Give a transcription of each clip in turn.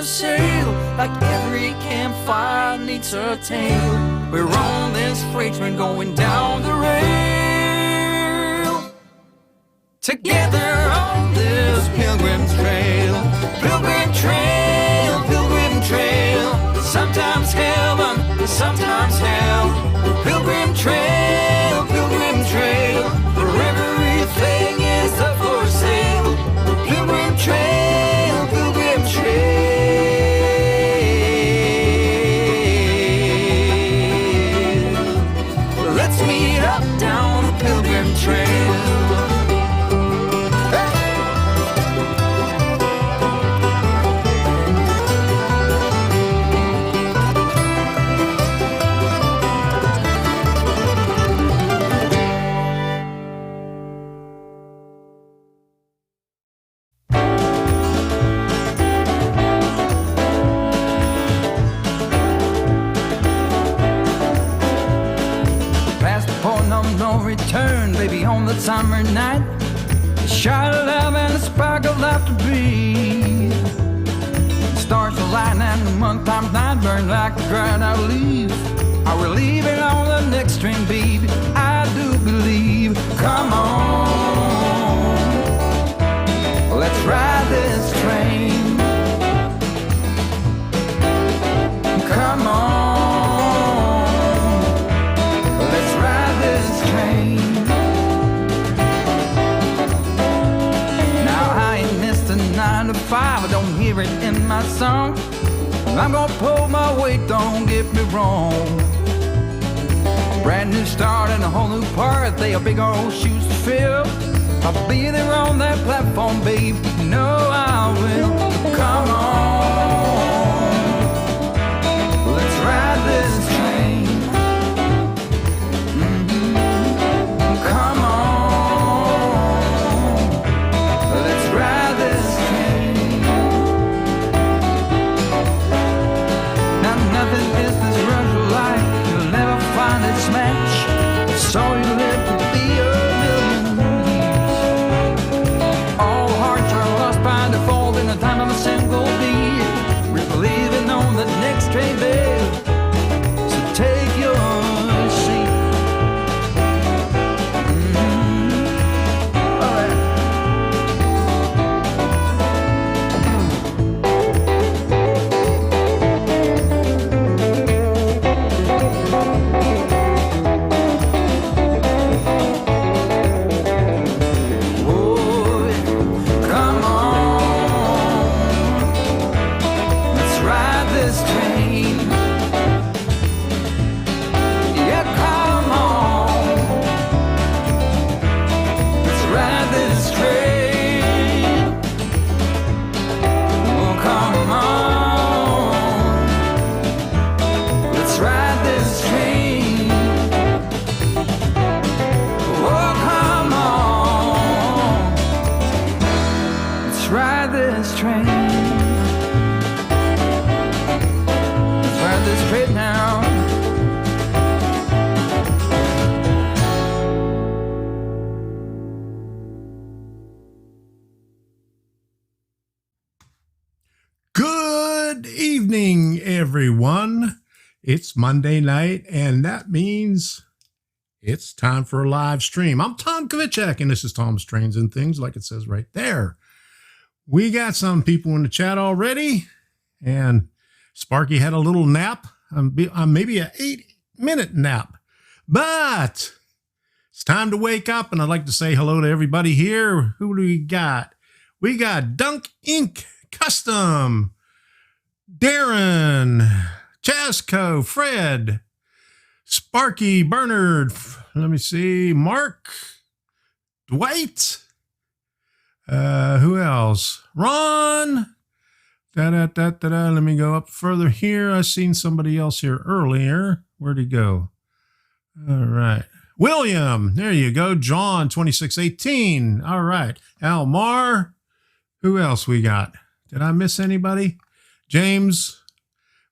sail, like every campfire needs a tale. We're on this freight train going down the rail, together on this pilgrim trail. Pilgrim trail, pilgrim trail. Sometimes heaven, sometimes hell. Pilgrim trail, pilgrim trail. Where everything is up for sale. Pilgrim trail, pilgrim trail. Let's meet up down the pilgrim trail. Return, baby, on the summer night. A shot of love and a spark of laughter breathe. Stars align and the month times night burn like a dried out leaf. Are we leaving on the next train, baby? I do believe. Come on, let's ride this train. Come on. I don't hear it in my song. I'm gonna pull my weight, don't get me wrong. Brand new start and a whole new part. They are big old shoes to fill. I'll be there on that platform, babe. You know I will. Come on, let's ride this train. Come on, let's ride this train. Match. So you live to be a million years. All hearts are lost by default in the time of a single beat. We're leaving on the next train, babe. So take your seat. All right. Everyone, it's Monday night, and that means it's time for a live stream. I'm Tom Kovichak, and this is Tom's Trains and Things, like it says right there. We got some people in the chat already, and Sparky had a little nap, maybe an 8-minute nap, but it's time to wake up, and I'd like to say hello to everybody here. Who do we got? We got Dunk Inc. Custom, Darren, Chasco, Fred, Sparky, Bernard, let me see, Mark, Dwight, who else? Ron, let me go up further here. I seen somebody else here earlier. Where'd he go? All right. William, there you go. John, 2618. All right. Almar, who else we got? Did I miss anybody? James,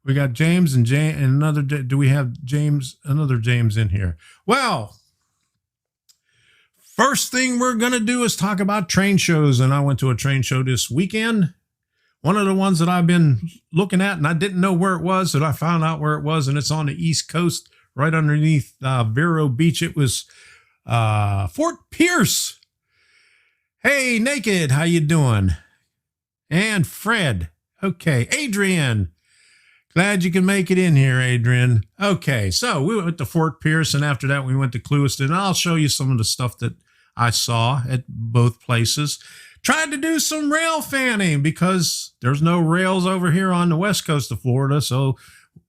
we got James and another. Do we have James? Another James in here? Well, first thing we're gonna do is talk about train shows, and I went to a train show this weekend. one of the ones that I've been looking at, and I didn't know where it was, and I found out where it was, and it's on the East Coast, right underneath Vero Beach. It was Fort Pierce. Hey, Naked, how you doing? And Fred. Okay, Adrian. Glad you can make it in here, Adrian. Okay, so we went to Fort Pierce, and after that we went to Clewiston. I'll show you some of the stuff that I saw at both places. Tried to do some rail fanning because there's no rails over here on the west coast of Florida. So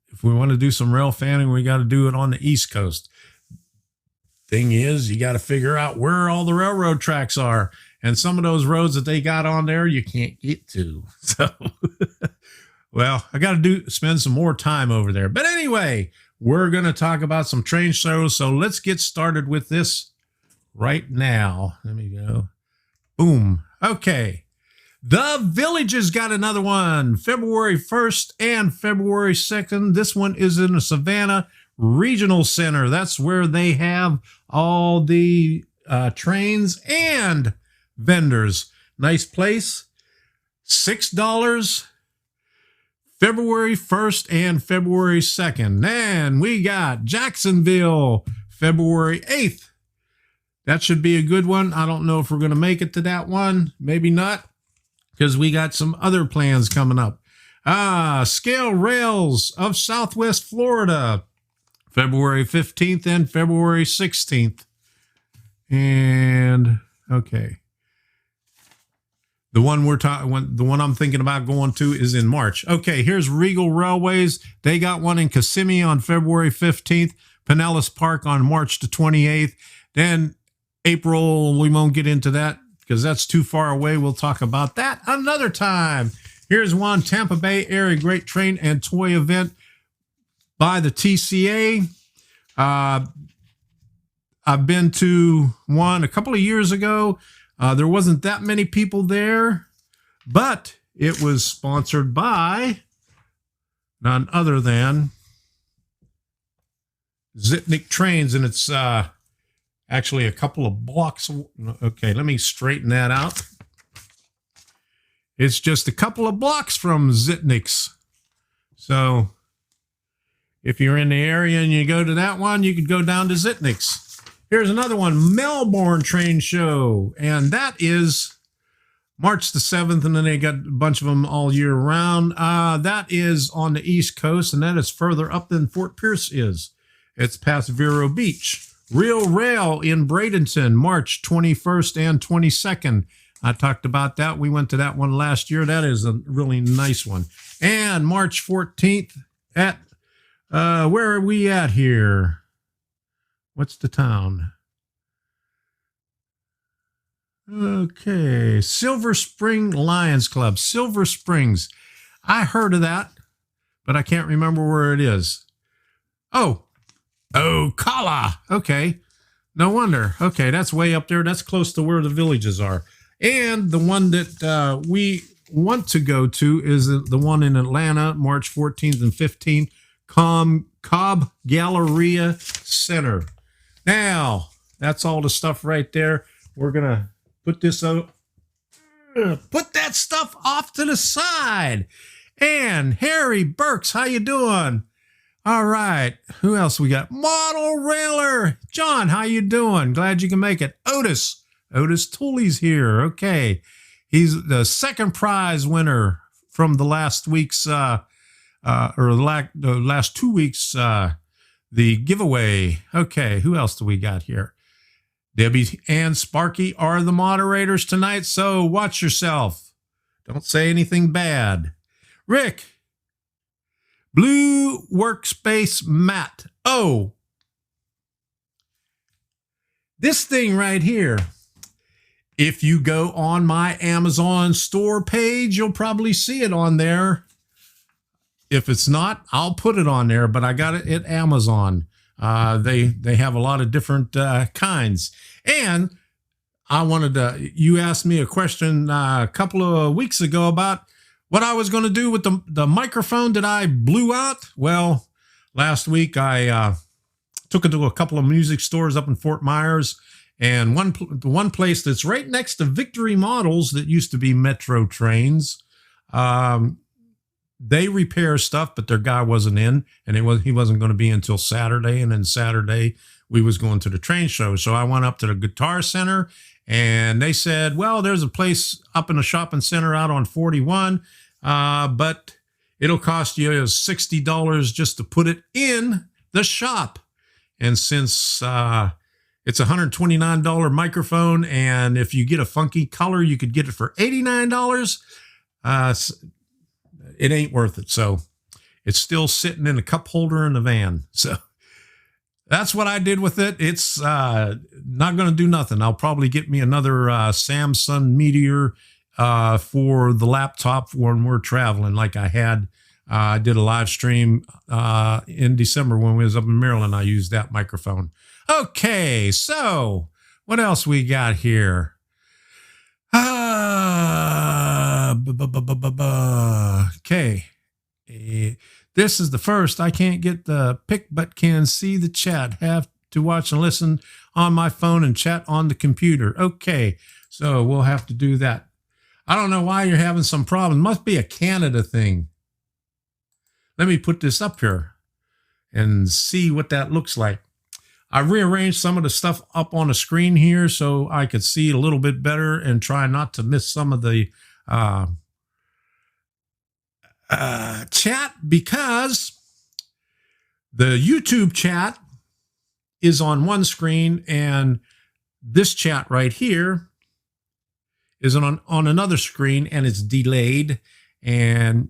if we want to do some rail fanning, we got to do it on the east coast. Thing is, you got to figure out where all the railroad tracks are. And some of those roads that they got on there, you can't get to. So, well, I got to spend some more time over there. But anyway, we're going to talk about some train shows. So let's get started with this right now. Let me go. Boom. Okay. The Villages got another one, February 1st and February 2nd. This one is in the Savannah Regional Center. That's where they have all the trains and vendors. Nice place. $6 February 1st and February 2nd. And we got Jacksonville February 8th. That should be a good one. I don't know if we're going to make it to that one. Maybe not, because we got some other plans coming up. Scale Rails of Southwest Florida, February 15th and February 16th. And, okay. The one I'm thinking about going to is in March. Okay, here's Regal Railways. They got one in Kissimmee on February 15th, Pinellas Park on March the 28th. Then April, we won't get into that because that's too far away. We'll talk about that another time. Here's one, Tampa Bay Area Great Train and Toy Event by the TCA. I've been to one a couple of years ago. There wasn't that many people there, but it was sponsored by none other than Zitnik Trains, and it's actually a couple of blocks. Okay, let me straighten that out. It's just a couple of blocks from Zitnik's. So if you're in the area and you go to that one, you could go down to Zitnik's. Here's another one, Melbourne Train Show, and that is March the 7th, and then they got a bunch of them all year round. That is on the East Coast, and that is further up than Fort Pierce is. It's past Vero Beach. Real Rail in Bradenton, March 21st and 22nd. I talked about that. We went to that one last year. That is a really nice one. And March 14th at, where are we at here? What's the town? Okay, Silver Spring Lions Club, Silver Springs. I heard of that, but I can't remember where it is. Oh, Ocala. Okay, no wonder. Okay, that's way up there. That's close to where the Villages are. And the one that we want to go to is the one in Atlanta, March 14th and 15th, Cobb Galleria Center. Now, that's all the stuff right there. We're going to put this out. Put that stuff off to the side. And Harry Burks, how you doing? All right. Who else we got? Model Railer. John, how you doing? Glad you can make it. Otis Tooley's here. Okay. He's the second prize winner from the last week's, the last 2 weeks, the giveaway. Okay, who else do we got here? Debbie and Sparky are the moderators tonight, so watch yourself. Don't say anything bad. Rick, Blue Workspace Mat. Oh, this thing right here. If you go on my Amazon store page, you'll probably see it on there. If it's not, I'll put it on there, but I got it at Amazon. They have a lot of different kinds. And I wanted to, you asked me a question a couple of weeks ago about what I was going to do with the microphone that I blew out. Well, last week I took it to a couple of music stores up in Fort Myers, and one place that's right next to Victory Models that used to be Metro Trains. They repair stuff, but their guy wasn't in, and he wasn't going to be until Saturday. And then Saturday we was going to the train show. So I went up to the Guitar Center, and they said, well, there's a place up in the shopping center out on 41, but it'll cost you $60 just to put it in the shop. And since it's a $129 microphone, and if you get a funky color, you could get it for $89. It ain't worth it. So it's still sitting in a cup holder in the van. So that's what I did with it. It's not going to do nothing. I'll probably get me another Samsung Meteor for the laptop when we're traveling. Like I did a live stream in December when we was up in Maryland. I used that microphone. Okay, so what else we got here? Okay. This is the first. I can't get the pic, but can see the chat. Have to watch and listen on my phone and chat on the computer. Okay, so we'll have to do that. I don't know why you're having some problems. Must be a Canada thing. Let me put this up here and see what that looks like. I rearranged some of the stuff up on the screen here so I could see a little bit better and try not to miss some of the chat, because the YouTube chat is on one screen and this chat right here is on another screen, and it's delayed and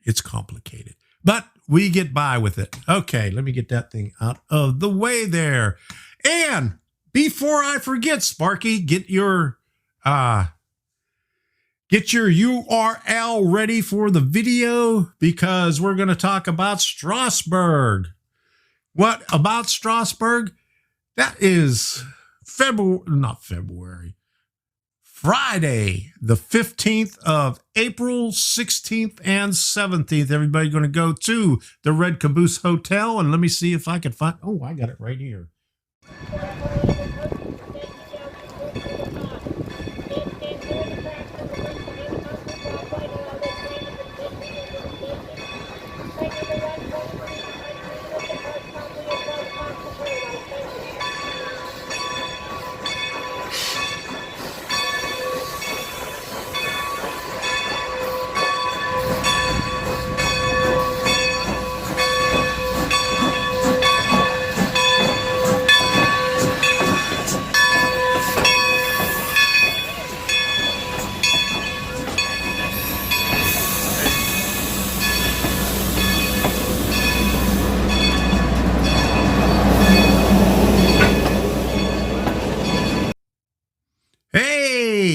it's complicated, but we get by with it. Okay, let me get that thing out of the way there. And before I forget, Sparky, get your URL ready for the video, because we're going to talk about Strasburg. What about Strasburg? That is Friday, the 15th of April, 16th and 17th. Everybody going to go to the Red Caboose Hotel, and let me see if I can find. Oh, I got it right here.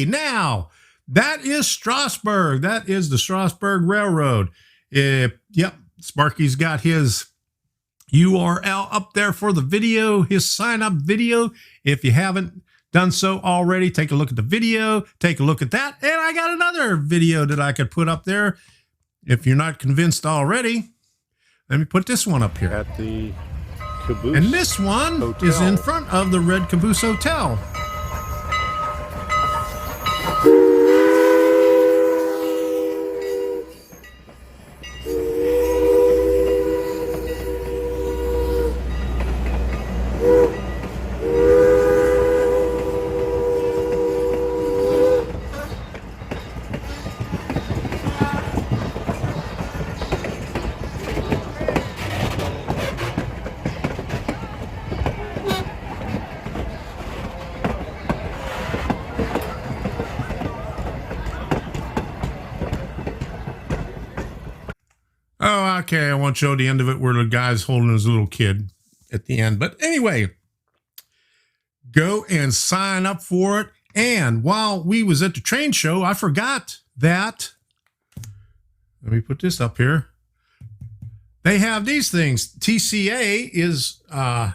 Now, that is Strasburg. That is the Strasburg Railroad. Yep, Sparky's got his URL up there for the video, his sign-up video. If you haven't done so already, take a look at the video, take a look at that. And I got another video that I could put up there. If you're not convinced already, let me put this one up here. At the Caboose. And this one Hotel is in front of the Red Caboose Hotel. Oh, okay, I won't show the end of it where the guy's holding his little kid at the end. But anyway, go and sign up for it. And while we was at the train show, I forgot that. Let me put this up here. They have these things. TCA is right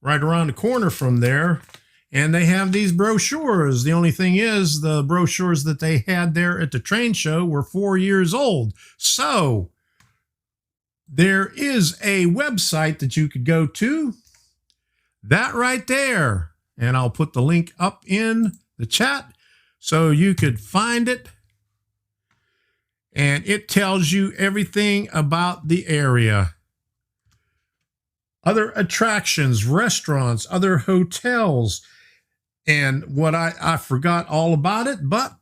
around the corner from there. And they have these brochures. The only thing is the brochures that they had there at the train show were 4 years old. So there is a website that you could go to, that right there. And I'll put the link up in the chat so you could find it and it tells you everything about the area. Other attractions, restaurants, other hotels, and what I forgot all about it, but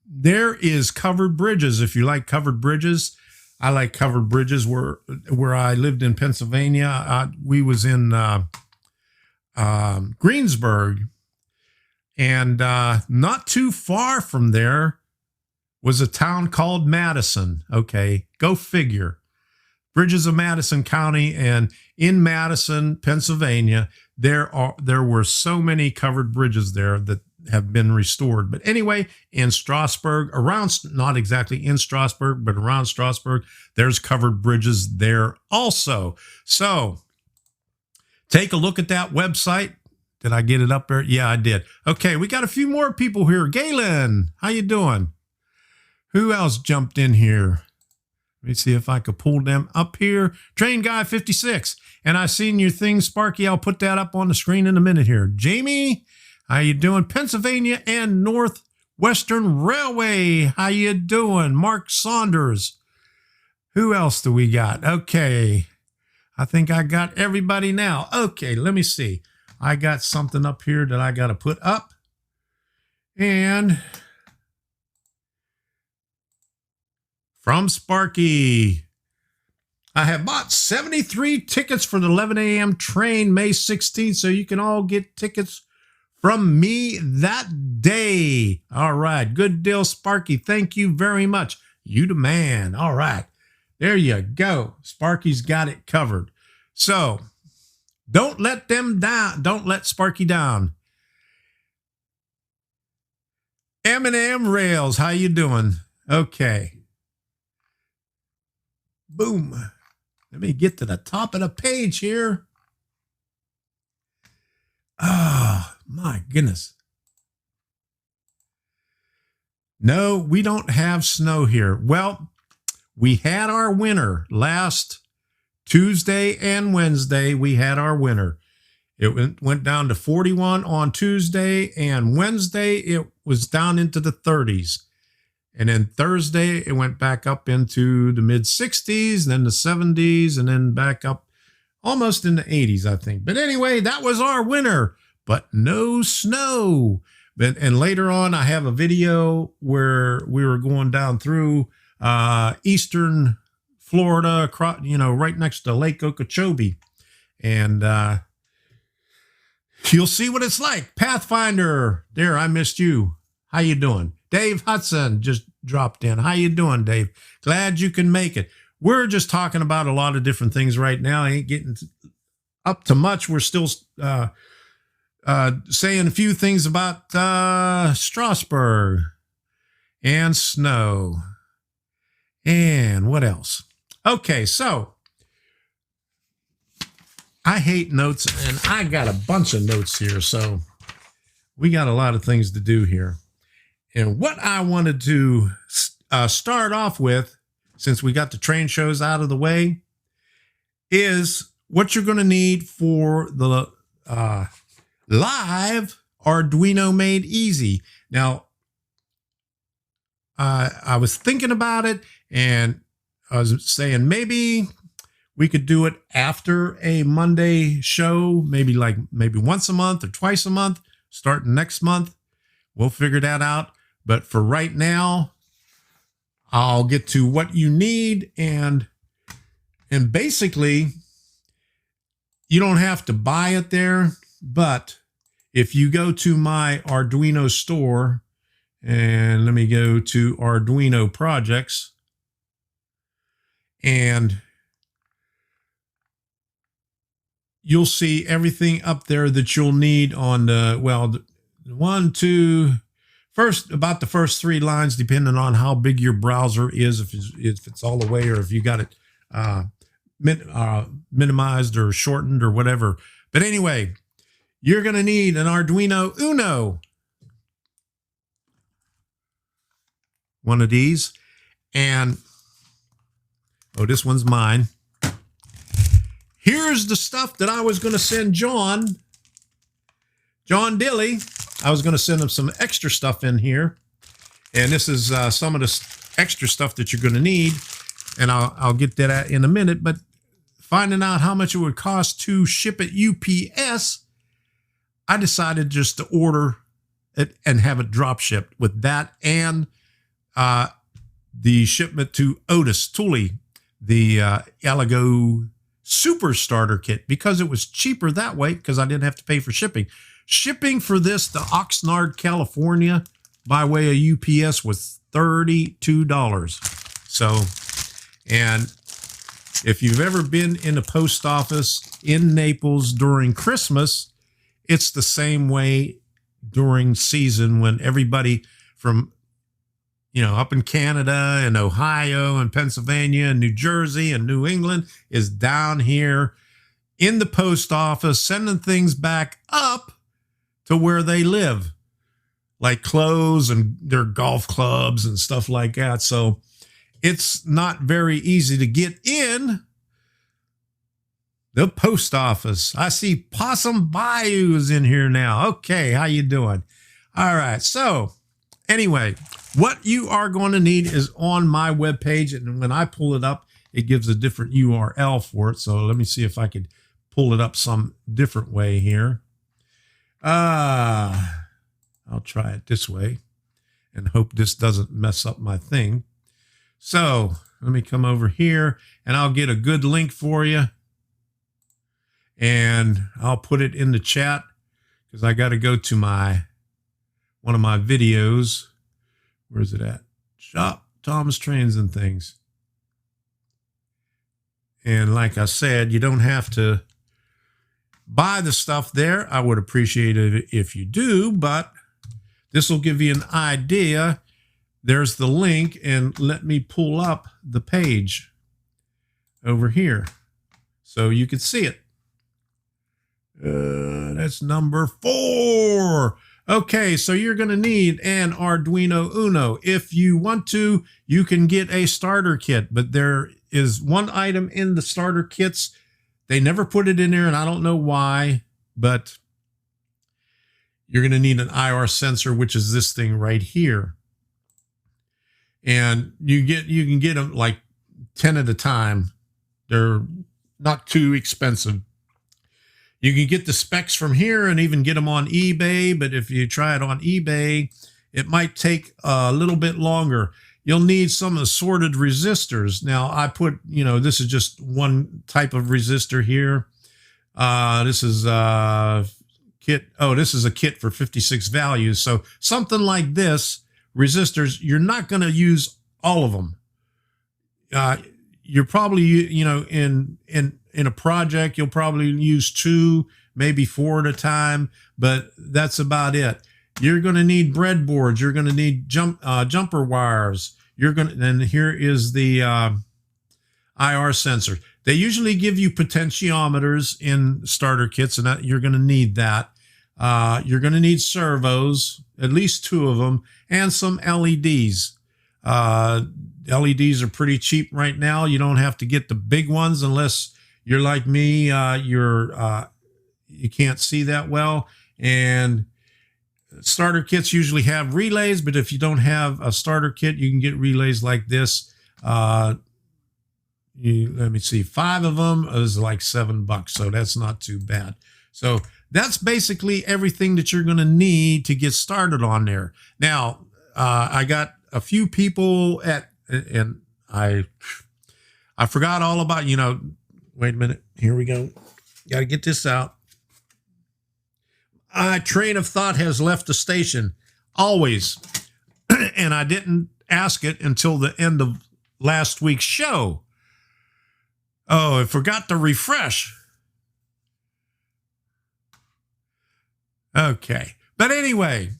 there is covered bridges. If you like covered bridges, I like covered bridges. Where I lived in Pennsylvania, we was in Greensburg, and not too far from there was a town called Madison. Okay, go figure. Bridges of Madison County, and in Madison, Pennsylvania, there were so many covered bridges there that have been restored. But anyway, in Strasburg, not exactly in Strasburg, but around Strasburg, there's covered bridges there also. So take a look at that website. Did I get it up there? Yeah, I did. Okay, we got a few more people here. Galen, how you doing? Who else jumped in here? Let me see if I could pull them up here. Train Guy 56. And I seen your thing, Sparky. I'll put that up on the screen in a minute here. Jamie, how you doing? Pennsylvania and Northwestern Railway. How you doing? Mark Saunders. Who else do we got? Okay. I think I got everybody now. Okay, let me see. I got something up here that I got to put up. And from Sparky, I have bought 73 tickets for the 11 a.m. train May 16th, so you can all get tickets from me that day. All right, good deal, Sparky. Thank you very much. You the man. All right, there you go. Sparky's got it covered. So don't let them down. Don't let Sparky down. M&M Rails, how you doing? Okay. Boom. Let me get to the top of the page here. Oh, my goodness. No, we don't have snow here. Well, we had our winter last Tuesday and Wednesday. We had our winter. It went down to 41 on Tuesday, and Wednesday it was down into the 30s. And then Thursday, it went back up into the mid-60s, then the 70s, and then back up almost in the 80s, I think. But anyway, that was our winter, but no snow. And later on, I have a video where we were going down through eastern Florida, right next to Lake Okeechobee. And you'll see what it's like. Pathfinder, there, I missed you. How you doing? Dave Hudson just dropped in. How you doing, Dave? Glad you can make it. We're just talking about a lot of different things right now. I ain't getting up to much. We're still saying a few things about Strasburg and snow. And what else? Okay, so I hate notes, and I got a bunch of notes here, so we got a lot of things to do here. And what I wanted to start off with, since we got the train shows out of the way, is what you're going to need for the live Arduino Made Easy. Now, I was thinking about it, and I was saying maybe we could do it after a Monday show, maybe once a month or twice a month, starting next month. We'll figure that out. But for right now, I'll get to what you need, and basically, you don't have to buy it there, but if you go to my Arduino store, and let me go to Arduino projects, and you'll see everything up there that you'll need on the about the first three lines, depending on how big your browser is, if it's all the way, or if you got it minimized or shortened or whatever. But anyway, you're going to need an Arduino Uno, one of these, and this one's mine. Here's the stuff that I was going to send John Dilly. I was going to send him some extra stuff in here. And this is some of the extra stuff that you're going to need, and I'll get that in a minute. But finding out how much it would cost to ship it UPS, I decided just to order it and have it drop shipped with that and the shipment to Otis Thule, the Aligo Super Starter Kit, because it was cheaper that way because I didn't have to pay for shipping. Shipping for this to Oxnard, California, by way of UPS was $32. So, and if you've ever been in a post office in Naples during Christmas, it's the same way during season when everybody from, up in Canada and Ohio and Pennsylvania and New Jersey and New England is down here in the post office sending things back up to where they live, like clothes and their golf clubs and stuff like that. So it's not very easy to get in the post office. I see Possum Bayou is in here now. Okay, how you doing? All right, so anyway, what you are going to need is on my webpage, and when I pull it up, it gives a different URL for it. So let me see if I could pull it up some different way here. I'll try it this way and hope this doesn't mess up my thing. So let me come over here and I'll get a good link for you. And I'll put it in the chat because I got to go to one of my videos. Where's it at? Shop Thomas Trains and Things. And like I said, you don't have to buy the stuff there. I would appreciate it if you do, but this will give you an idea. There's the link, and let me pull up the page over here so you can see it. That's number 4. Okay, so you're going to need an Arduino Uno. If you want to, you can get a starter kit, but there is one item in the starter kits. They never put it in there, and I don't know why, but you're going to need an IR sensor, which is this thing right here. And you can get them like 10 at a time. They're not too expensive. You can get the specs from here and even get them on eBay, but if you try it on eBay, it might take a little bit longer. You'll need some assorted resistors. Now, I put, this is just one type of resistor here. This is a kit. Oh, this is a kit for 56 values. So something like this, resistors, you're not going to use all of them. You're probably, in a project, you'll probably use 2, maybe 4 at a time, but that's about it. You're going to need breadboards. You're going to need jumper wires. And here is the IR sensor. They usually give you potentiometers in starter kits, and you're going to need that. You're going to need servos, at least 2 of them, and some LEDs. LEDs are pretty cheap right now. You don't have to get the big ones unless you're like me. You can't see that well. And starter kits usually have relays, but if you don't have a starter kit, you can get relays like this. Let me see, 5 of them is like $7, so that's not too bad. So that's basically everything that you're going to need to get started on there. Now, I got a few people and I forgot all about, wait a minute. Here we go. Got to get this out. Train of thought has left the station. Always. And I didn't ask it until the end of last week's show. Oh, I forgot to refresh. Okay. But anyway,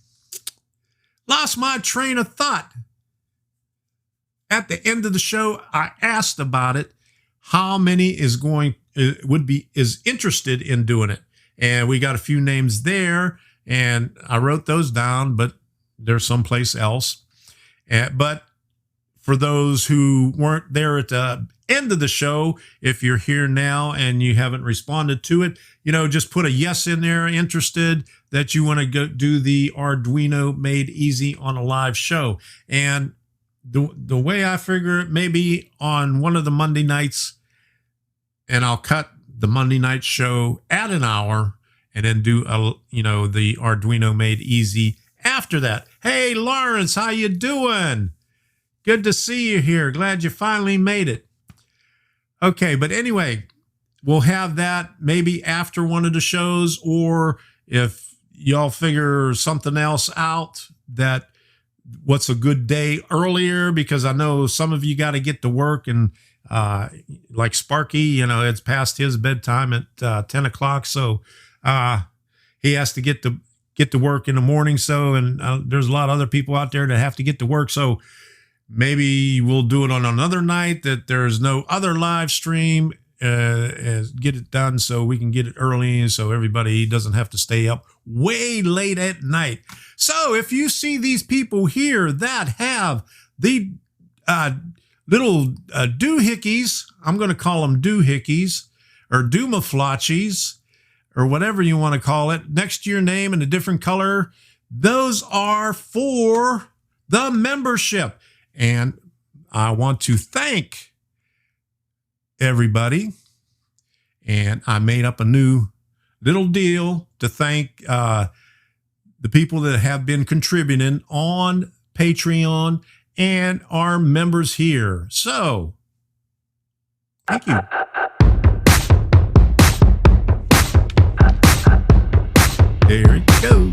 lost my train of thought. At the end of the show, I asked about it. How many is interested in doing it? And we got a few names there, and I wrote those down, but they're someplace else. But for those who weren't there at the end of the show, if you're here now and you haven't responded to it, just put a yes in there, interested, that you want to go do the Arduino Made Easy on a live show. And the way I figure it, maybe on one of the Monday nights, and I'll cut the Monday night show at an hour and then do the Arduino Made easy after that. Hey, Lawrence, how you doing? Good to see you here. Glad you finally made it. Okay, but anyway, we'll have that maybe after one of the shows, or if y'all figure something else out, that what's a good day earlier, because I know some of you got to get to work, and like Sparky, it's past his bedtime at 10 o'clock. So he has to get to work in the morning. So, and there's a lot of other people out there that have to get to work. So maybe we'll do it on another night that there's no other live stream, get it done so we can get it early, so everybody doesn't have to stay up way late at night. So if you see these people here that have the little doohickeys, I'm going to call them doohickeys or doomaflotchies or whatever you want to call it, next to your name in a different color, those are for the membership. And I want to thank everybody. And I made up a new little deal to thank the people that have been contributing on Patreon and our members here. So, thank you. There it goes.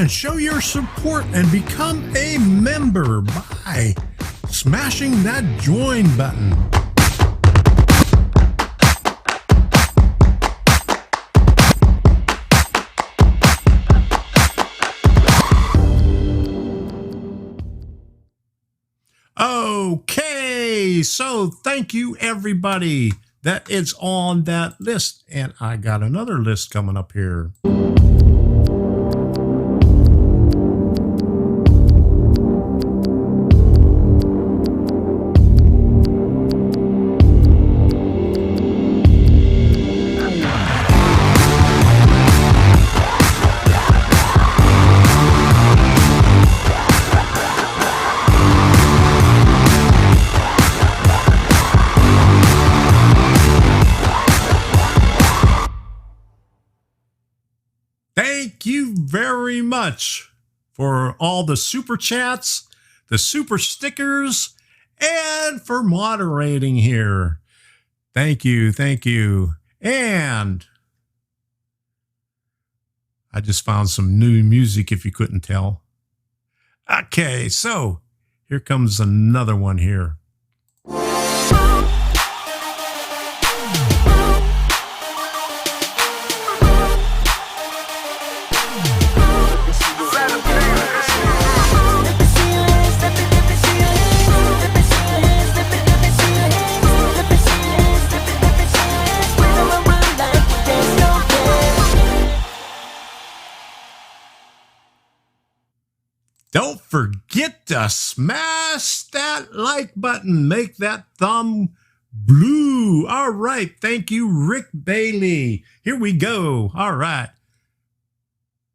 Show your support and become a member by smashing that join button. Okay, so thank you everybody that is on that list, and I got another list coming up here. Thank you very much for all the super chats, the super stickers, and for moderating here. Thank you, thank you. And I just found some new music, if you couldn't tell. Okay, so here comes another one here. Don't forget to smash that like button. Make that thumb blue. All right. Thank you, Rick Bailey. Here we go. All right.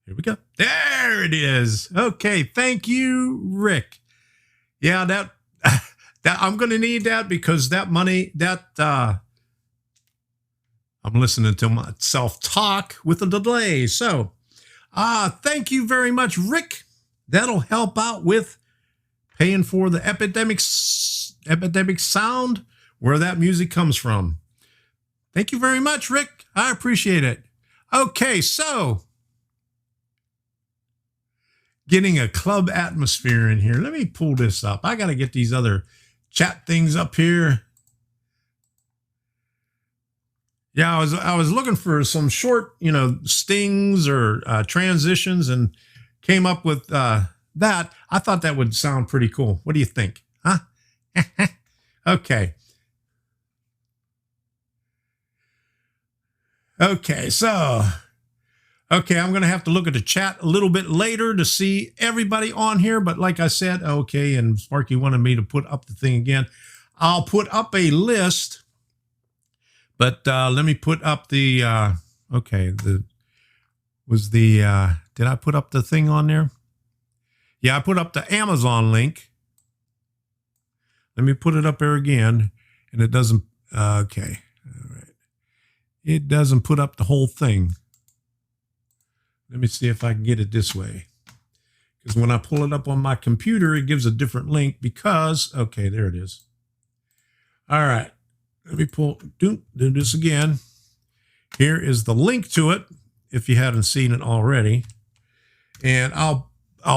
Here we go. There it is. Okay. Thank you, Rick. Yeah, that I'm going to need that because that money, I'm listening to myself talk with a delay. So, thank you very much, Rick. That'll help out with paying for the epidemic sound, where that music comes from. Thank you very much, Rick. I appreciate it. Okay, so getting a club atmosphere in here. Let me pull this up. I got to get these other chat things up here. Yeah, I was looking for some short, stings or transitions, and came up with that. I thought that would sound pretty cool. What do you think? Huh? Okay. Okay, so, I'm going to have to look at the chat a little bit later to see everybody on here. But like I said, okay, and Sparky wanted me to put up the thing again. I'll put up a list. But let me put up the, did I put up the thing on there? Yeah, I put up the Amazon link. Let me put it up there again. And it doesn't, okay. All right. It doesn't put up the whole thing. Let me see if I can get it this way. Because when I pull it up on my computer, it gives a different link because, okay, there it is. All right. Let me do this again. Here is the link to it, if you haven't seen it already. And I'll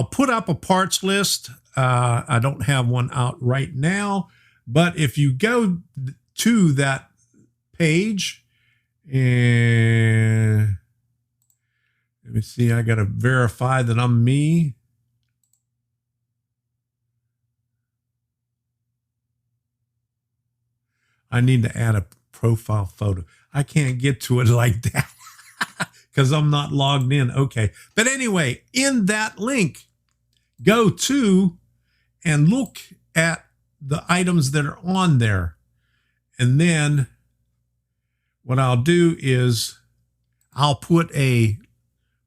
put up a parts list. I don't have one out right now, but if you go to that page, and let me see, I got to verify that I'm me. I need to add a profile photo. I can't get to it like that because I'm not logged in. Okay. But anyway, in that link, go to and look at the items that are on there. And then what I'll do is I'll put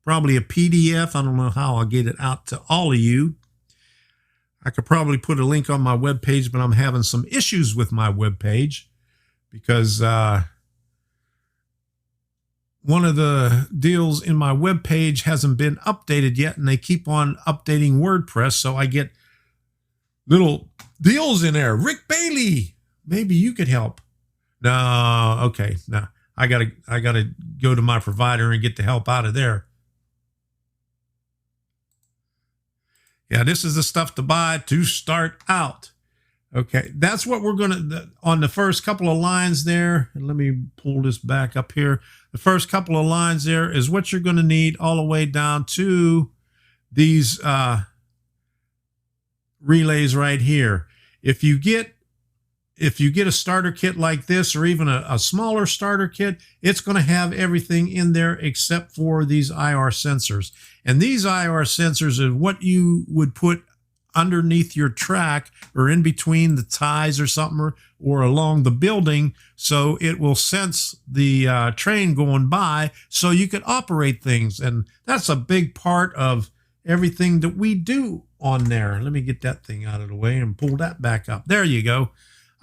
probably a PDF. I don't know how I'll get it out to all of you. I could probably put a link on my webpage, but I'm having some issues with my webpage. Because one of the deals in my webpage hasn't been updated yet, and they keep on updating WordPress, so I get little deals in there. Rick Bailey, maybe you could help. No, okay, no, I gotta go to my provider and get the help out of there. Yeah, this is the stuff to buy to start out. Okay, that's what we're going to, on the first couple of lines there, and let me pull this back up here. The first couple of lines there is what you're going to need all the way down to these relays right here. If you get a starter kit like this, or even a smaller starter kit, it's going to have everything in there except for these IR sensors. And these IR sensors are what you would put underneath your track or in between the ties or something, or along the building, so it will sense the train going by so you can operate things. And that's a big part of everything that we do on there. Let me get that thing out of the way and pull that back up. There you go.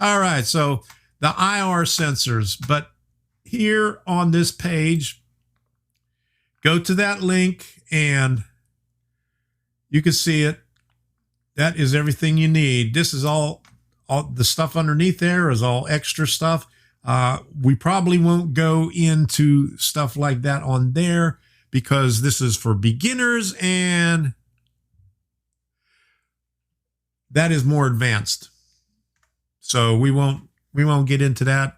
All right, so the IR sensors. But here on this page, go to that link and you can see it. That is everything you need. This is all the stuff underneath there is all extra stuff. We probably won't go into stuff like that on there because this is for beginners and that is more advanced. So we won't get into that.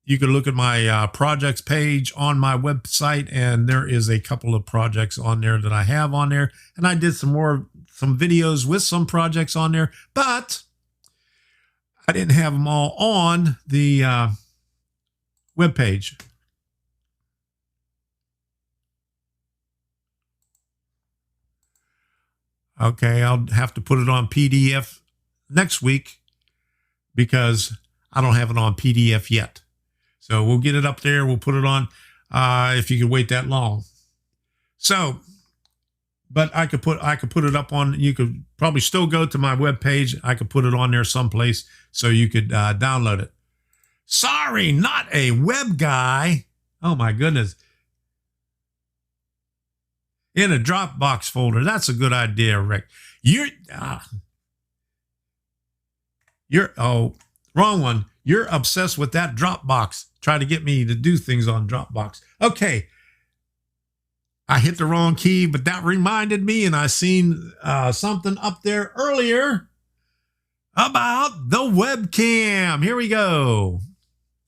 You can look at my projects page on my website, and there is a couple of projects on there that I have on there. And I did some videos with some projects on there, but I didn't have them all on the webpage. Okay, I'll have to put it on PDF next week because I don't have it on PDF yet. So we'll get it up there. We'll put it on if you can wait that long. So, but I could put it up on, you could probably still go to my webpage. I could put it on there someplace so you could download it. Sorry, not a web guy. Oh my goodness. In a Dropbox folder. That's a good idea, Rick. Oh, wrong one. You're obsessed with that Dropbox. Try to get me to do things on Dropbox. Okay. I hit the wrong key, but that reminded me, and I seen something up there earlier about the webcam. Here we go.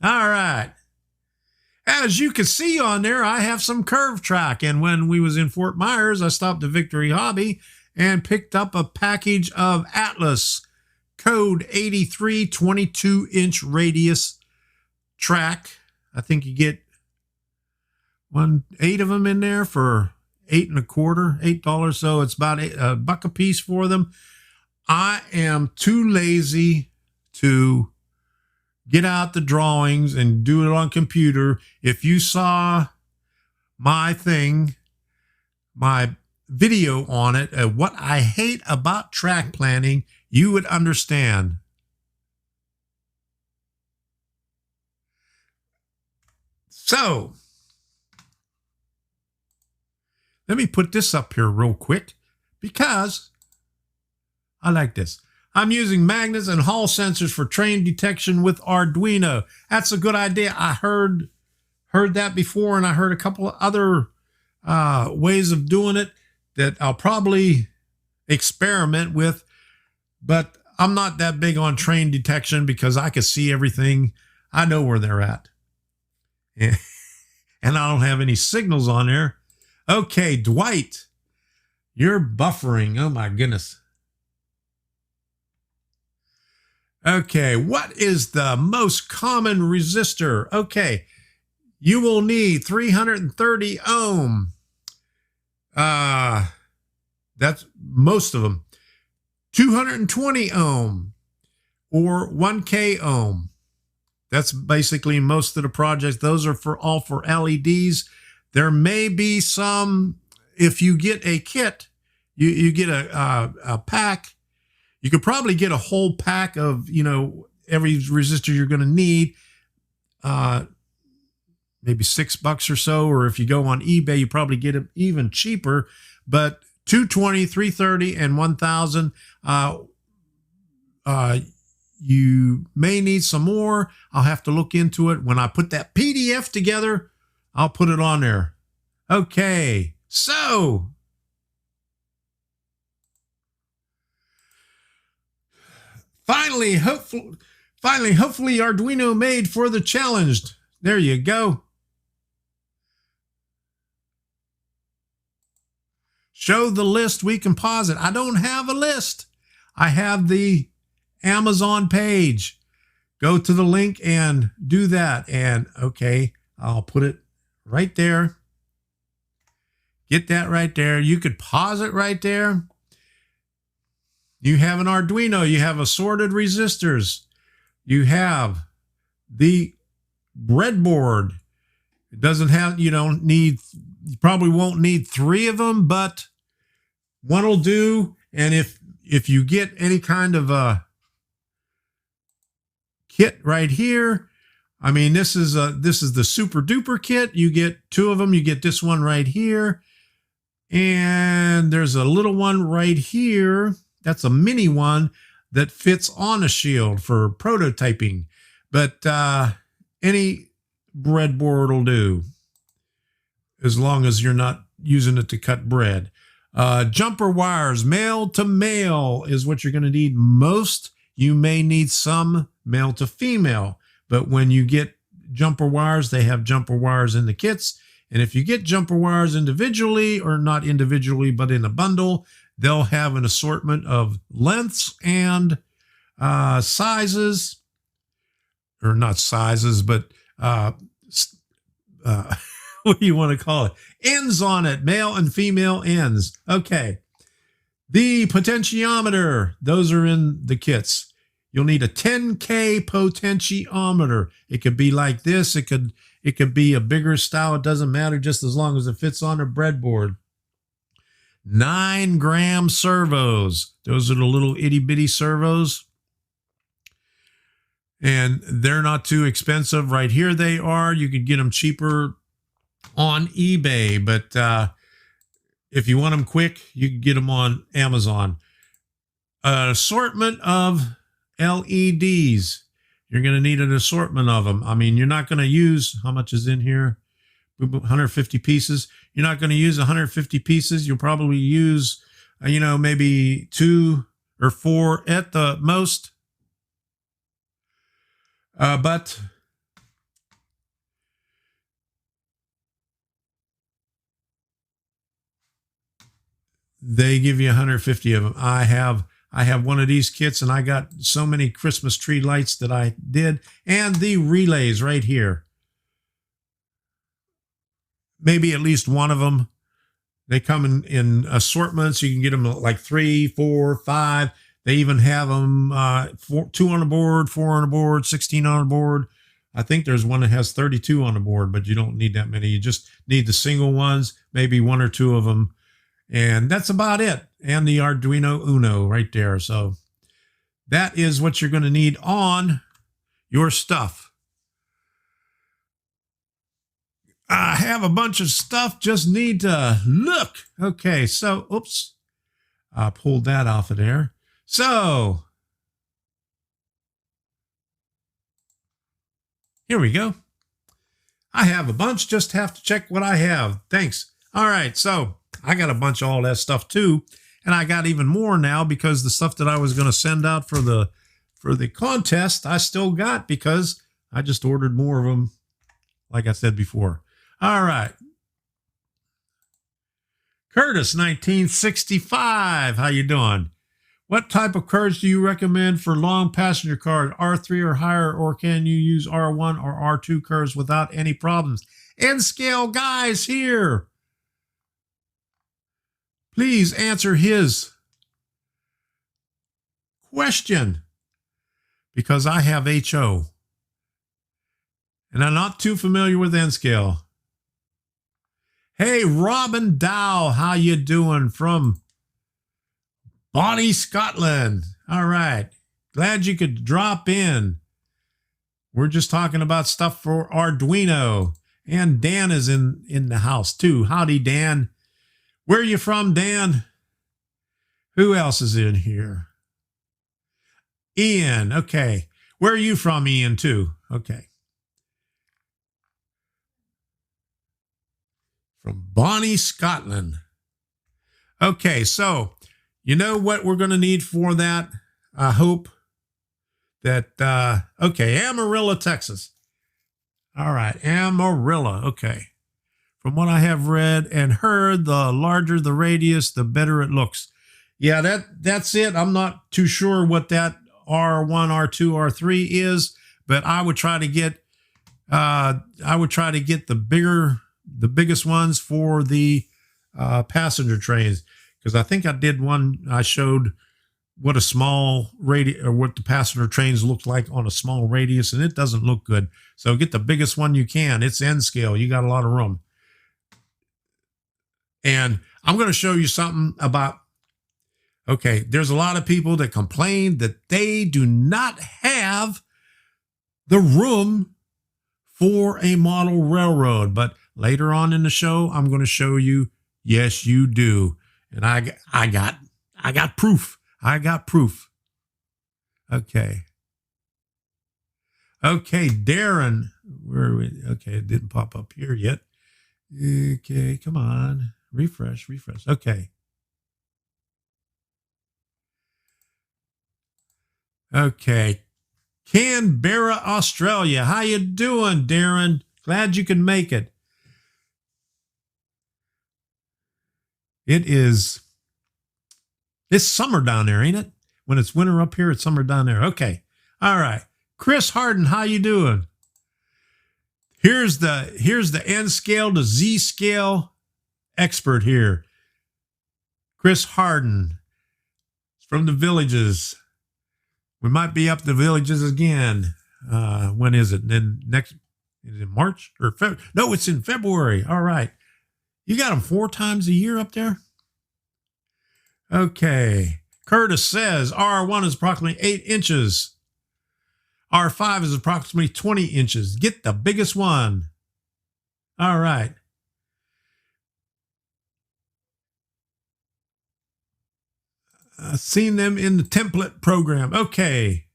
All right. As you can see on there, I have some curve track. And when we was in Fort Myers, I stopped at Victory Hobby and picked up a package of Atlas code 83 22-inch radius track. I think you get 8 of them in there for $8.25. So it's about $1 a piece for them. I am too lazy to get out the drawings and do it on computer. If you saw my video on it, what I hate about track planning, you would understand. So, let me put this up here real quick because I like this. I'm using magnets and Hall sensors for train detection with Arduino. That's a good idea. I heard that before, and I heard a couple of other ways of doing it that I'll probably experiment with, but I'm not that big on train detection because I can see everything. I know where they're at. And I don't have any signals on there. Okay, Dwight, you're buffering. Oh my goodness. Okay, what is the most common resistor? Okay, you will need 330 ohm. That's most of them. 220 ohm or 1K ohm. That's basically most of the projects. Those are all for LEDs. There may be some, if you get a kit, you get a pack. You could probably get a whole pack of, every resistor you're going to need, maybe $6 or so. Or if you go on eBay, you probably get them even cheaper. But 220, 330, and 1000, you may need some more. I'll have to look into it. When I put that PDF together, I'll put it on there. Okay, so Finally, hopefully Arduino made for the challenged. There you go. Show the list we can pause it. I don't have a list. I have the Amazon page. Go to the link and do that. And okay, I'll put it right there. Get that right there. You could pause it right there. You have an Arduino, you have assorted resistors, you have the breadboard. It doesn't have, you probably won't need 3 of them, but one will do. And if you get any kind of a kit right here, I mean, this is the super duper kit. You get 2 of them. You get this one right here. And there's a little one right here. That's a mini one that fits on a shield for prototyping. But any breadboard will do, as long as you're not using it to cut bread. Jumper wires, male to male, is what you're going to need most. You may need some male to female. But when you get jumper wires, they have jumper wires in the kits. And if you get jumper wires individually, or not individually, but in a bundle, they'll have an assortment of lengths and sizes, or not sizes, but what do you want to call it? Ends on it, male and female ends. Okay. The potentiometer, those are in the kits. You'll need a 10K potentiometer. It could be like this. It could be a bigger style. It doesn't matter, just as long as it fits on a breadboard. 9-gram servos. Those are the little itty bitty servos. And they're not too expensive. Right here they are. You could get them cheaper on eBay. But if you want them quick, you can get them on Amazon. An assortment of LEDs. You're going to need an assortment of them. I mean, you're not going to use, how much is in here? 150 pieces. You're not going to use 150 pieces. You'll probably use, maybe 2 or 4 at the most. But they give you 150 of them. I have one of these kits, and I got so many Christmas tree lights that I did, and the relays right here. Maybe at least one of them. They come in assortments. You can get them like 3, 4, 5. They even have them 2 on the board, 4 on the board, 16 on the board. I think there's one that has 32 on the board, but you don't need that many. You just need the single ones, maybe 1 or 2 of them. And that's about it. And the Arduino Uno right there. So that is what you're going to need on your stuff. I have a bunch of stuff, just need to look. Okay, so, oops. I pulled that off of there. So, here we go. I have a bunch, just have to check what I have. Thanks. All right, so I got a bunch of all that stuff too. And I got even more now because the stuff that I was going to send out for the contest, I still got because I just ordered more of them, like I said before. All right. Curtis, 1965. How you doing? What type of cars do you recommend for long passenger cars, R3 or higher, or can you use R1 or R2 curves without any problems? N-scale guys here. Please answer his question because I have HO and I'm not too familiar with N-scale. Hey, Robin Dow, how you doing from Bonnie, Scotland? All right. Glad you could drop in. We're just talking about stuff for Arduino. And Dan is in the house too. Howdy, Dan. Where are you from, Dan? Who else is in here? Ian. Okay. Where are you from, Ian, too? Okay. From Bonnie, Scotland. Okay, so you know what we're going to need for that? I hope that, okay, Amarillo, Texas. All right, Amarillo, okay. From what I have read and heard, the larger the radius, the better it looks. Yeah, that's it. I'm not too sure what that R1, R2, R3 is, but I would try to get the biggest ones for the passenger trains, because I think I did one. I showed what a small radius or what the passenger trains look like on a small radius, and it doesn't look good. So get the biggest one you can. It's N scale. You got a lot of room. And I'm going to show you something about, okay, there's a lot of people that complain that they do not have the room for a model railroad. But later on in the show, I'm going to show you, yes, you do. And I got proof. I got proof. Okay. Okay, Darren. Where are we? Okay, it didn't pop up here yet. Okay, come on. Refresh. Okay. Okay. Canberra, Australia. How you doing, Darren? Glad you can make it. It's summer down there, ain't it? When it's winter up here, it's summer down there. Okay. All right. Chris Harden, how you doing? Here's the N scale to Z scale expert here. Chris Harden from the Villages. We might be up the Villages again. When is it? Then is it March or February? No, it's in February. All right. You got them 4 times a year up there? Okay. Curtis says R1 is approximately 8 inches. R5 is approximately 20 inches. Get the biggest one. All right. I've seen them in the template program. Okay.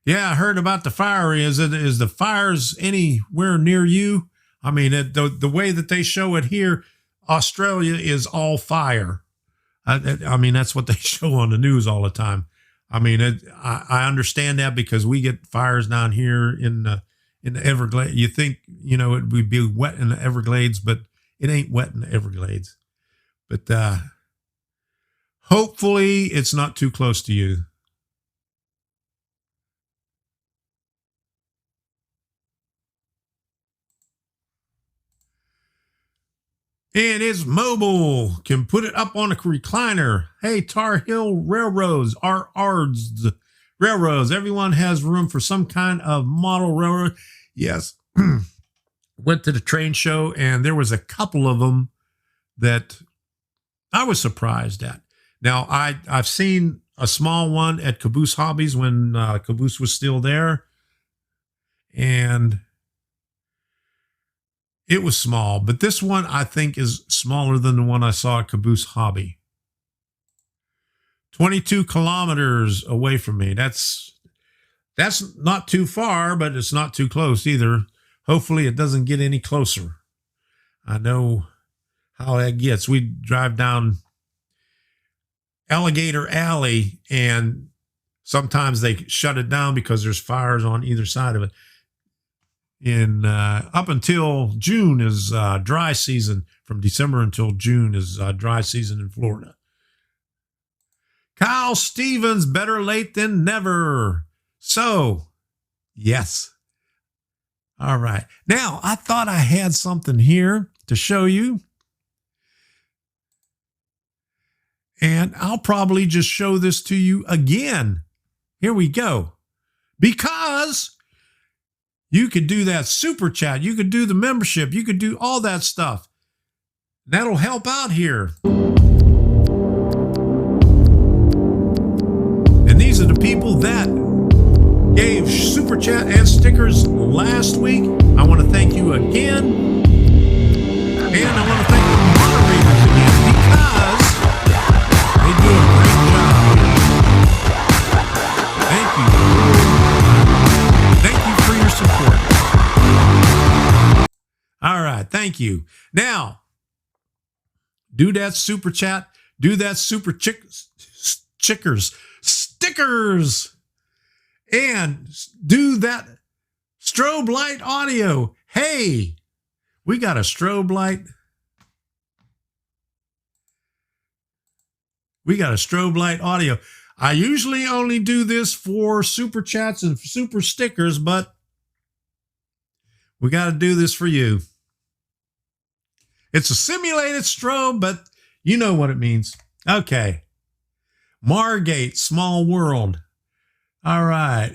Yeah, I heard about the fire. Is the fires anywhere near you? I mean, the way that they show it here, Australia is all fire. I mean, that's what they show on the news all the time. I mean, I understand that because we get fires down here in the Everglades. You think, you know, it would be wet in the Everglades, but it ain't wet in the Everglades. But hopefully it's not too close to you. And it's mobile. Can put it up on a recliner. Hey, Tar Heel Railroads, ARDS Railroads. Everyone has room for some kind of model railroad. Yes. Went to the train show, and there was a couple of them that I was surprised at. Now, I've seen a small one at Caboose Hobbies when Caboose was still there. And it was small, but this one I think is smaller than the one I saw at Caboose Hobby. 22 kilometers away from me. That's not too far, but it's not too close either. Hopefully it doesn't get any closer. I know how that gets. We drive down Alligator Alley, and sometimes they shut it down because there's fires on either side of it. Up until June is dry season. From December until June is dry season in Florida. Kyle Stevens, better late than never. So, yes. All right. Now, I thought I had something here to show you. And I'll probably just show this to you again. Here we go. Because you could do that super chat. You could do the membership. You could do all that stuff. That'll help out here. And these are the people that gave super chat and stickers last week. I want to thank you again. And I want to thank the moderators again because they do a great job here. Thank you. Thank you for your support. All right. Thank you. Now, do that super chat. Do that super stickers. And do that strobe light audio. Hey, we got a strobe light. We got a strobe light audio. I usually only do this for super chats and super stickers, but we got to do this for you. It's a simulated strobe, but you know what it means. Okay. Margate, small world. All right.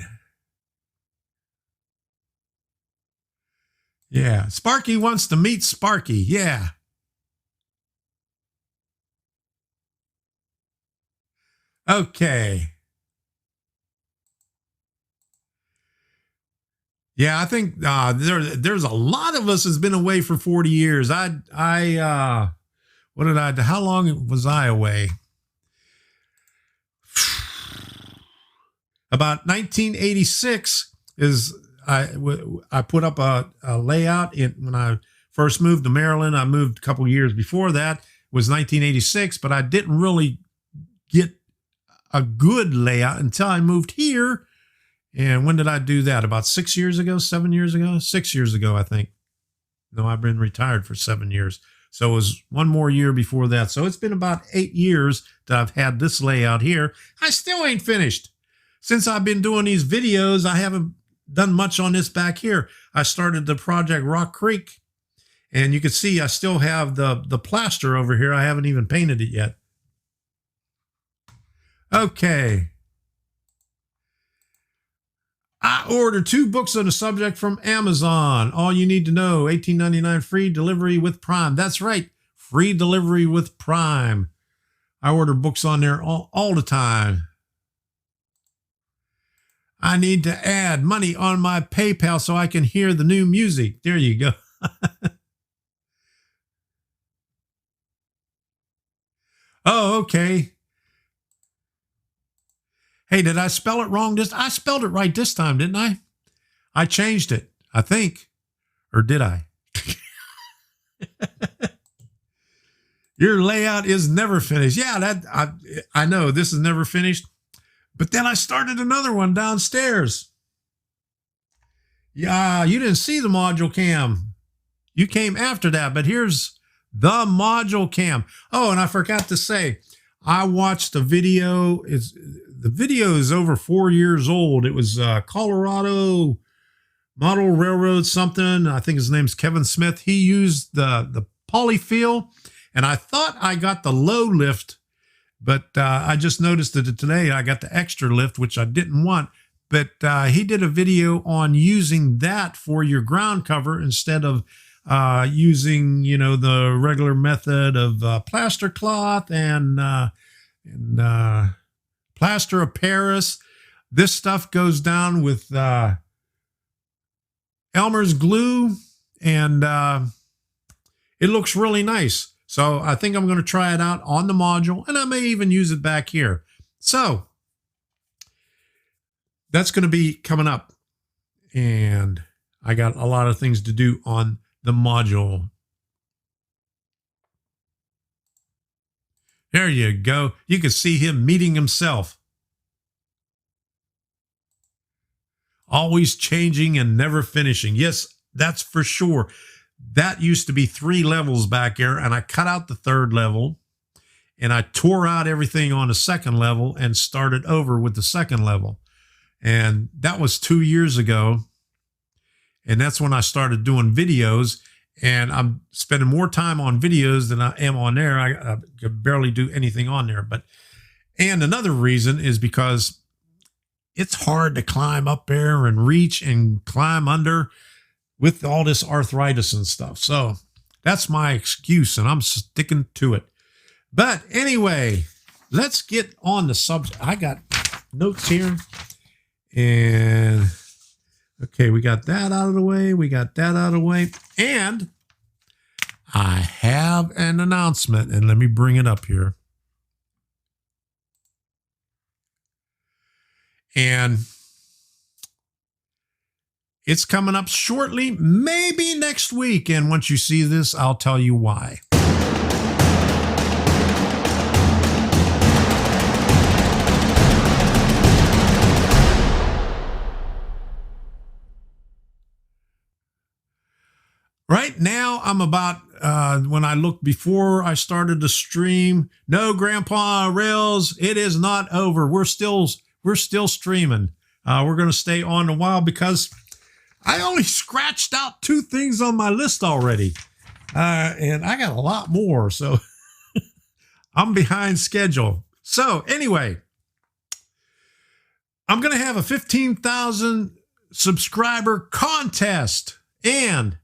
Yeah. Sparky wants to meet Sparky. Yeah. Okay. Yeah, I think there's a lot of us has been away for 40 years. How long was I away? About 1986 is I put up a layout when I first moved to Maryland. I moved a couple years before that. It was 1986, but I didn't really get a good layout until I moved here. And when did I do that? About 6 years ago, 7 years ago, 6 years ago, I think. No, I've been retired for 7 years. So it was one more year before that. So it's been about 8 years that I've had this layout here. I still ain't finished. Since I've been doing these videos, I haven't done much on this back here. I started the project Rock Creek, and you can see I still have the plaster over here. I haven't even painted it yet. Okay. I ordered 2 books on the subject from Amazon. All you need to know, $18.99 free delivery with Prime. That's right, free delivery with Prime. I order books on there all the time. I need to add money on my PayPal so I can hear the new music. There you go. Oh, okay. Hey, did I spell it wrong? I spelled it right this time, didn't I? I changed it, I think. Or did I? Your layout is never finished. Yeah, I know this is never finished. But then I started another one downstairs. Yeah, you didn't see the module cam. You came after that, but here's the module cam. Oh, and I forgot to say, I watched a video. The video is over 4 years old. It was Colorado Model Railroad something. I think his name's Kevin Smith. He used the polyfill, and I thought I got the low lift, but I just noticed that today I got the extra lift, which I didn't want. But he did a video on using that for your ground cover instead of using, the regular method of plaster cloth and plaster of Paris. This stuff goes down with Elmer's glue, and it looks really nice. So I think I'm going to try it out on the module, and I may even use it back here. So that's going to be coming up, and I got a lot of things to do on the module. There you go. You can see him meeting himself. Always changing and never finishing. Yes, that's for sure. That used to be 3 levels back there, and I cut out the 3rd level, and I tore out everything on the 2nd level and started over with the 2nd level. And that was 2 years ago. And that's when I started doing videos, and I'm spending more time on videos than I am on there. I could barely do anything on there. And another reason is because it's hard to climb up there and reach and climb under with all this arthritis and stuff. So that's my excuse, and I'm sticking to it. But anyway, let's get on the subject. I got notes here. And okay, we got that out of the way. We got that out of the way. And I have an announcement, and let me bring it up here. And it's coming up shortly, maybe next week. And once you see this, I'll tell you why. Right now, I'm about, when I looked before I started the stream, no, Grandpa Rails, it is not over. We're still streaming. We're going to stay on a while because I only scratched out 2 things on my list already. And I got a lot more. So I'm behind schedule. So anyway, I'm going to have a 15,000 subscriber contest, and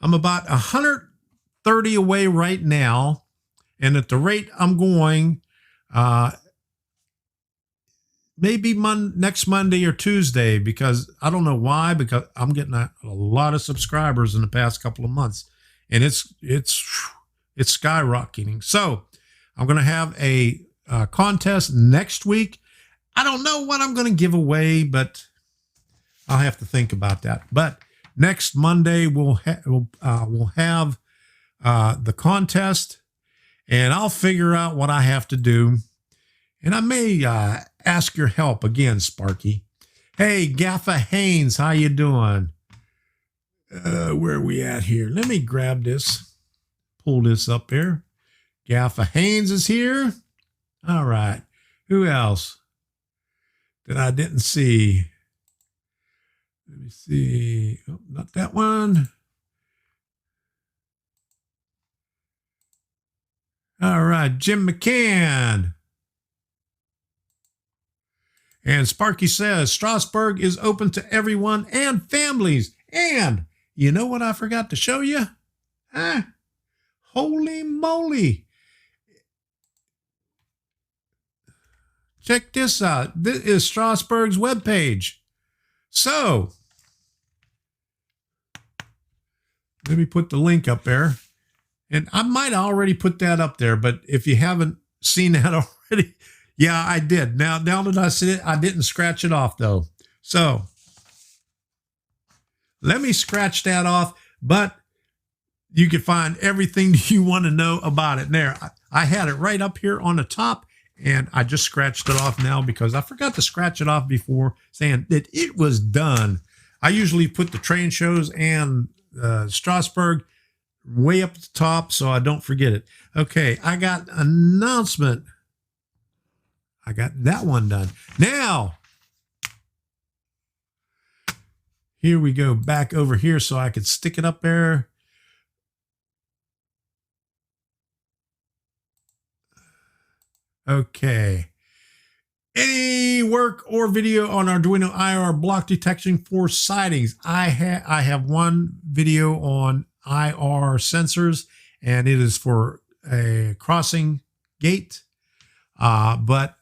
I'm about 130 away right now. And at the rate I'm going, maybe next Monday or Tuesday, because I don't know why, because I'm getting a lot of subscribers in the past couple of months, and it's skyrocketing. So I'm going to have a contest next week. I don't know what I'm going to give away, but I'll have to think about that. But next Monday we'll have the contest, and I'll figure out what I have to do. And I may ask your help again, Sparky. Hey, Gaffa Haynes, how you doing? Where are we at here? Let me grab this, pull this up here. Gaffa Haynes is here. All right. Who else that I didn't see? Let me see. Oh, not that one. All right. Jim McCann. And Sparky says, Strasburg is open to everyone and families. And you know what I forgot to show you? Holy moly. Check this out. This is Strasburg's webpage. So, let me put the link up there. And I might already put that up there, but if you haven't seen that already, yeah, I did. Now that I see it, I didn't scratch it off, though. So let me scratch that off. But you can find everything you want to know about it there. I had it right up here on the top, and I just scratched it off now because I forgot to scratch it off before, saying that it was done. I usually put the train shows and Strasburg way up at the top so I don't forget it. Okay, I got announcement. I got that one done. Now, here we go back over here so I could stick it up there. Okay. Any work or video on Arduino IR block detection for sightings? I have one video on IR sensors, and it is for a crossing gate. But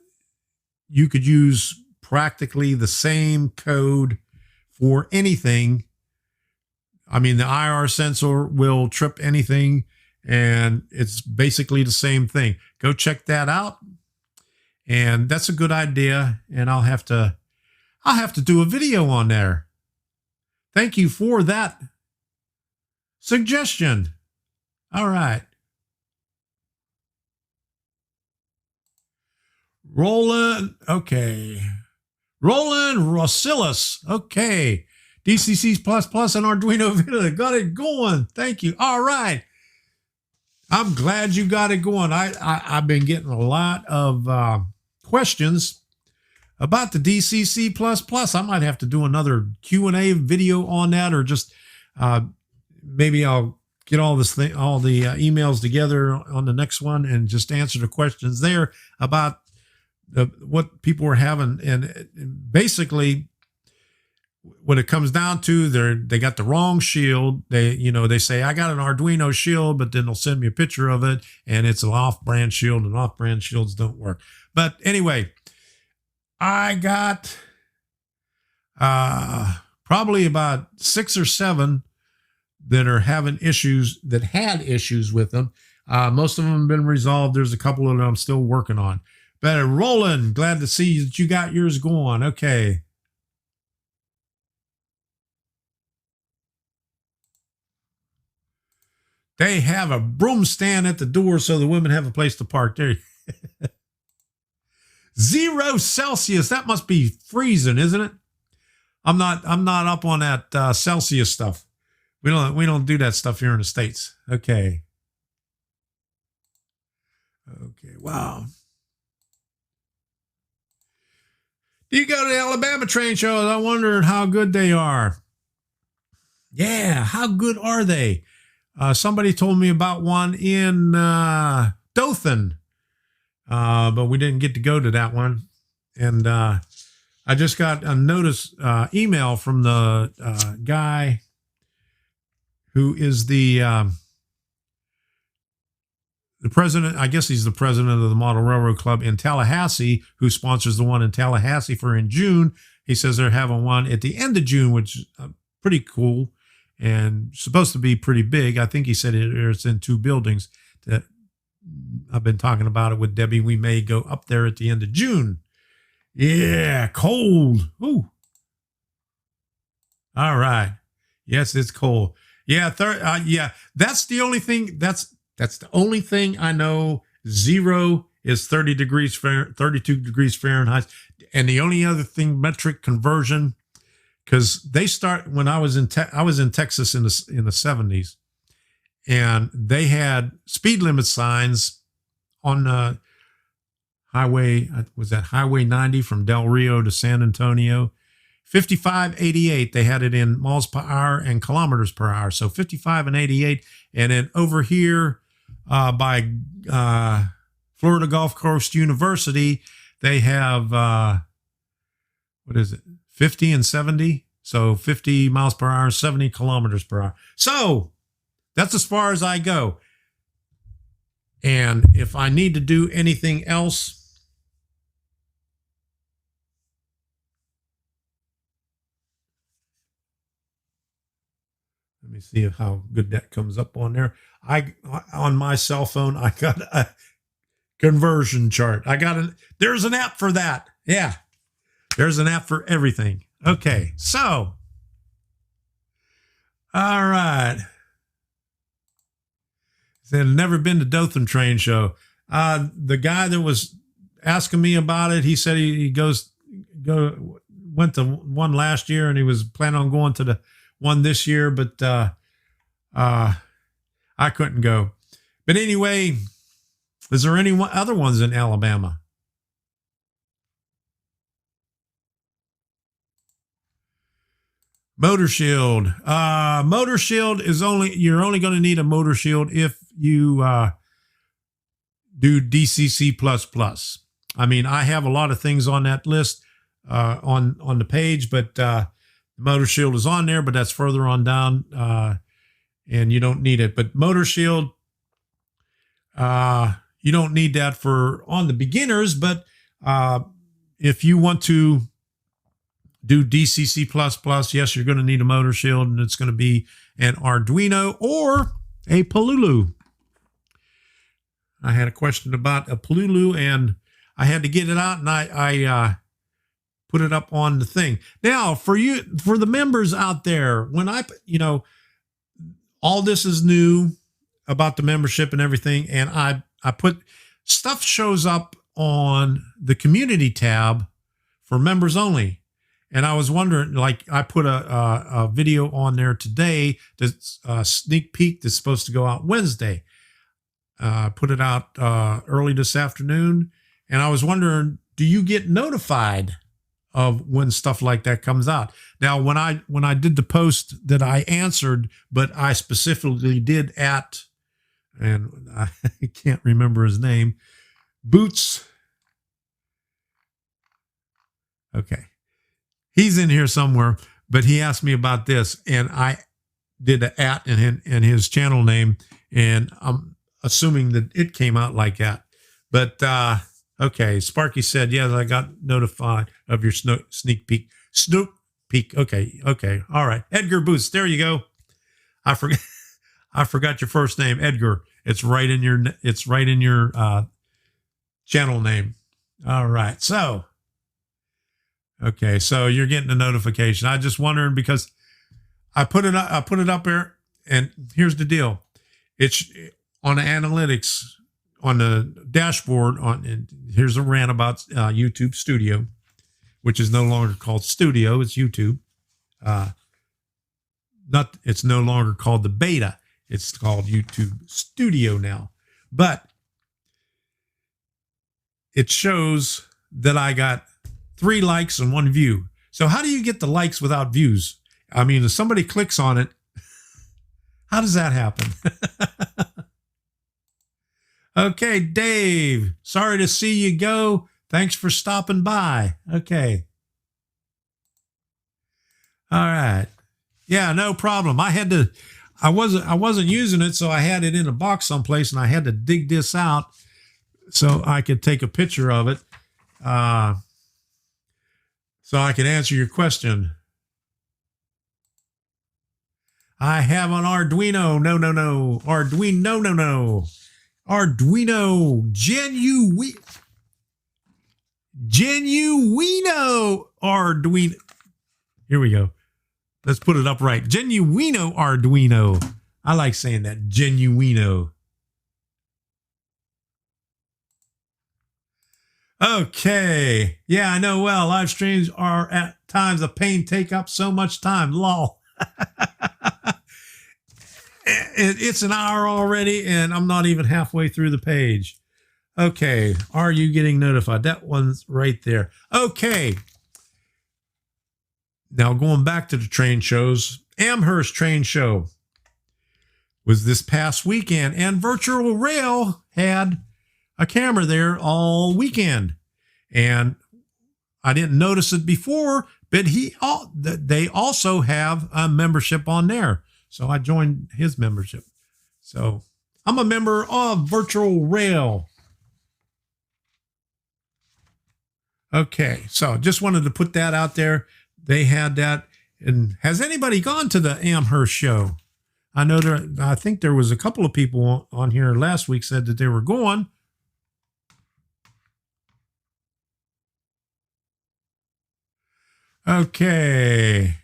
you could use practically the same code for anything. I mean, the IR sensor will trip anything, and it's basically the same thing. Go check that out. And that's a good idea. And I'll have to do a video on there. Thank you for that suggestion. All right. Roland. Okay. Roland Rosillas. Okay. DCC++ and Arduino Video. Got it going. Thank you. All right. I'm glad you got it going. I've been getting a lot of questions about the DCC++. I might have to do another Q&A video on that, or just maybe I'll get all the emails together on the next one and just answer the questions there about what people were having. And basically, when it comes down to, they got the wrong shield. They say, I got an Arduino shield, but then they'll send me a picture of it, and it's an off-brand shield, and off-brand shields don't work. But anyway, I got probably about 6 or 7 that are having issues, that had issues with them. Most of them have been resolved. There's a couple of them I'm still working on. But Roland, glad to see that you got yours going. Okay. They have a broom stand at the door so the women have a place to park there. 0 Celsius. That must be freezing, isn't it? I'm not up on that Celsius stuff. We don't do that stuff here in the States. Okay. Okay. Wow. Do you go to the Alabama train shows? I wondered how good they are. Yeah, how good are they? Somebody told me about one in Dothan, but we didn't get to go to that one. And I just got a email from the guy who is the president. I guess he's the president of the Model Railroad Club in Tallahassee, who sponsors the one in Tallahassee for in June. He says they're having one at the end of June, which is pretty cool and supposed to be pretty big. I think he said it's in 2 buildings. That I've been talking about it with Debbie. We may go up there at the end of June. Yeah, cold. Ooh. All right. Yes, it's cold. Yeah, yeah. That's the only thing. That's the only thing I know. 0 is 32 degrees Fahrenheit, and the only other thing, metric conversion. Because they start when I was in Texas in the 70s, and they had speed limit signs on the highway. Was that Highway 90 from Del Rio to San Antonio? 55, 88. They had it in miles per hour and kilometers per hour. So 55 and 88. And then over here by Florida Gulf Coast University, they have what is it? 50 and 70. So 50 miles per hour, 70 kilometers per hour. So that's as far as I go. And if I need to do anything else, let me see how good that comes up on there. On my cell phone, I got a conversion chart. There's an app for that. Yeah. There's an app for everything. Okay, so, all right. Said, never been to Dothan Train Show. The guy that was asking me about it, he said he went to one last year and he was planning on going to the one this year, but I couldn't go. But anyway, is there any other ones in Alabama? Motor Shield. Motor Shield is you're only going to need a Motor Shield if you do DCC++. I mean, I have a lot of things on that list on the page, but Motor Shield is on there, but that's further on down, and you don't need it. But Motor Shield, you don't need that for on the beginners, but if you want to do DCC++, yes, you're going to need a Motor Shield, and it's going to be an Arduino or a Pololu. I had a question about a Pololu, and I had to get it out, and I put it up on the thing. Now, for the members out there, when all this is new about the membership and everything, and I put stuff shows up on the community tab for members only. And I was wondering, like, I put a video on there today that's a sneak peek that's supposed to go out Wednesday. Put it out early this afternoon. And I was wondering, do you get notified of when stuff like that comes out? Now, when I did the post that I answered, but I specifically did and I can't remember his name, Boots. Okay. He's in here somewhere, but he asked me about this, and I did an @ in his channel name, and I'm assuming that it came out like that. But okay, Sparky said, yes, I got notified of your sneak peek. Snoop peek. Okay, all right. Edgar Boots, there you go. I forgot your first name, Edgar. It's right in your channel name. All right, so. Okay, so you're getting a notification. I just wondering because I put it up there, and here's the deal. It's on the analytics on the dashboard and here's a rant about YouTube Studio, which is no longer called Studio, it's YouTube. It's no longer called the beta. It's called YouTube Studio now. But it shows that I got 3 likes and 1 view. So how do you get the likes without views? I mean, if somebody clicks on it, how does that happen? Okay, Dave, sorry to see you go. Thanks for stopping by. Okay. All right. Yeah, no problem. I wasn't using it, so I had it in a box someplace, and I had to dig this out so I could take a picture of it. So I can answer your question. I have an Arduino. No. Arduino, no. Arduino Genuino Arduino. Here we go. Let's put it up right. Genuino Arduino. I like saying that. Genuino. Okay. Yeah, I know well. Live streams are at times a pain, take up so much time. Lol. It's an hour already, and I'm not even halfway through the page. Okay. Are you getting notified? That one's right there. Okay. Now going back to the train shows. Amherst Train Show was this past weekend, and Virtual Rail had a camera there all weekend, and I didn't notice it before, but they also have a membership on there, so I joined his membership. So I'm a member of Virtual Rail. Okay, so just wanted to put that out there. They had that. And has anybody gone to the Amherst show? I think there was a couple of people on here last week said that they were going. Okay.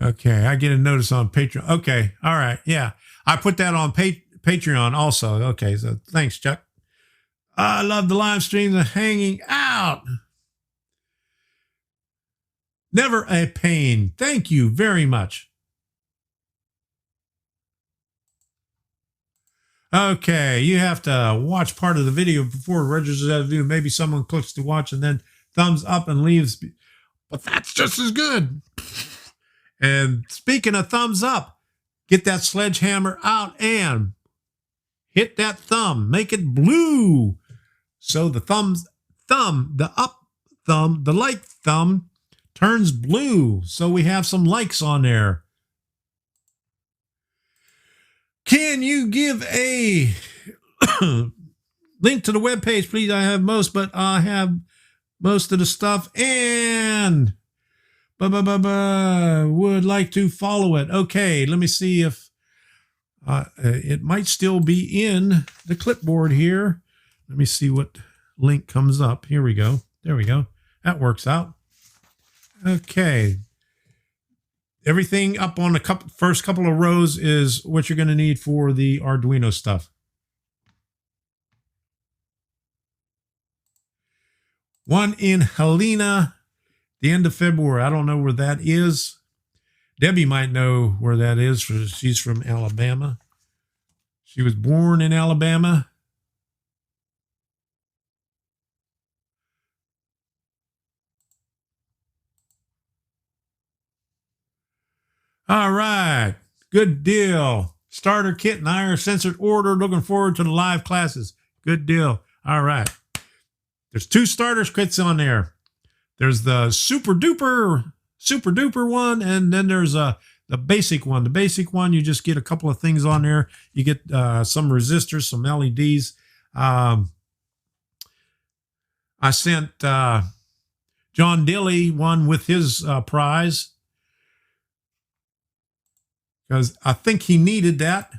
Okay, I get a notice on Patreon. Okay, all right, yeah. I put that on Patreon also. Okay, so thanks, Chuck. I love the live streams and hanging out. Never a pain. Thank you very much. Okay, you have to watch part of the video before it registers as a view. Maybe someone clicks to watch and then thumbs up and leaves. But that's just as good. And speaking of thumbs up, get that sledgehammer out and hit that thumb. Make it blue. So the the up thumb, the like thumb turns blue. So we have some likes on there. Can you give a link to the webpage, please? I have most, but I have most of the stuff and would like to follow it. Okay, let me see if it might still be in the clipboard here. Let me see what link comes up. Here we go. There we go. That works out. Okay. Everything up on the first couple of rows is what you're going to need for the Arduino stuff. One in Helena, the end of February. I don't know where that is. Debbie might know where that is. She's from Alabama. She was born in Alabama. All right. Good deal. Starter kit and I are censored order. Looking forward to the live classes. Good deal. All right. There's 2 starter kits on there. There's the super duper one, and then there's the basic one. The basic one, you just get a couple of things on there. You get some resistors, some LEDs. I sent John Dilly one with his prize because I think he needed that.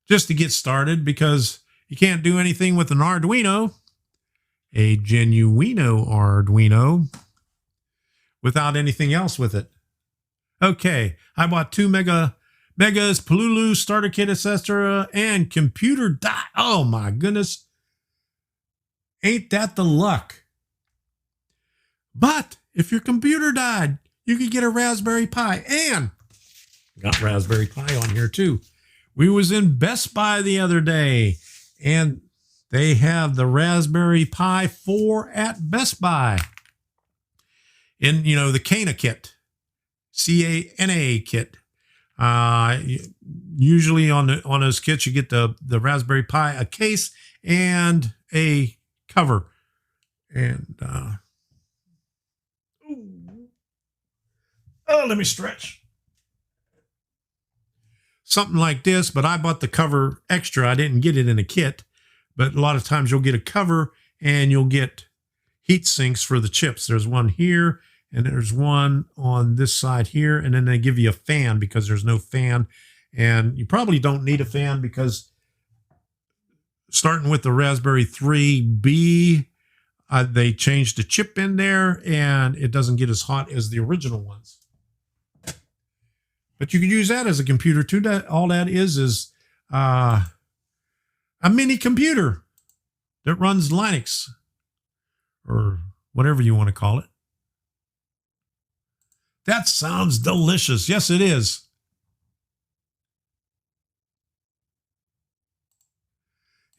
Just to get started, because you can't do anything with an Arduino, a Genuino Arduino, without anything else with it. Okay, I bought 2 Megas, Palulu, starter kit, etc., and computer die. Oh my goodness. Ain't that the luck? But if your computer died, you could get a Raspberry Pi, and got Raspberry Pi on here too. We was in Best Buy the other day, and they have the Raspberry Pi 4 at Best Buy. In, you know, the Cana kit, C-A-N-A kit. Usually on those kits, you get the Raspberry Pi, a case, and a cover. And, let me stretch. Something like this, but I bought the cover extra. I didn't get it in a kit, but a lot of times you'll get a cover and you'll get heat sinks for the chips. There's one here and there's one on this side here, and then they give you a fan because there's no fan, and you probably don't need a fan because starting with the Raspberry 3B, they changed the chip in there and it doesn't get as hot as the original ones. But you can use that as a computer too. All that is a mini computer that runs Linux or whatever you want to call it. That sounds delicious. Yes, it is.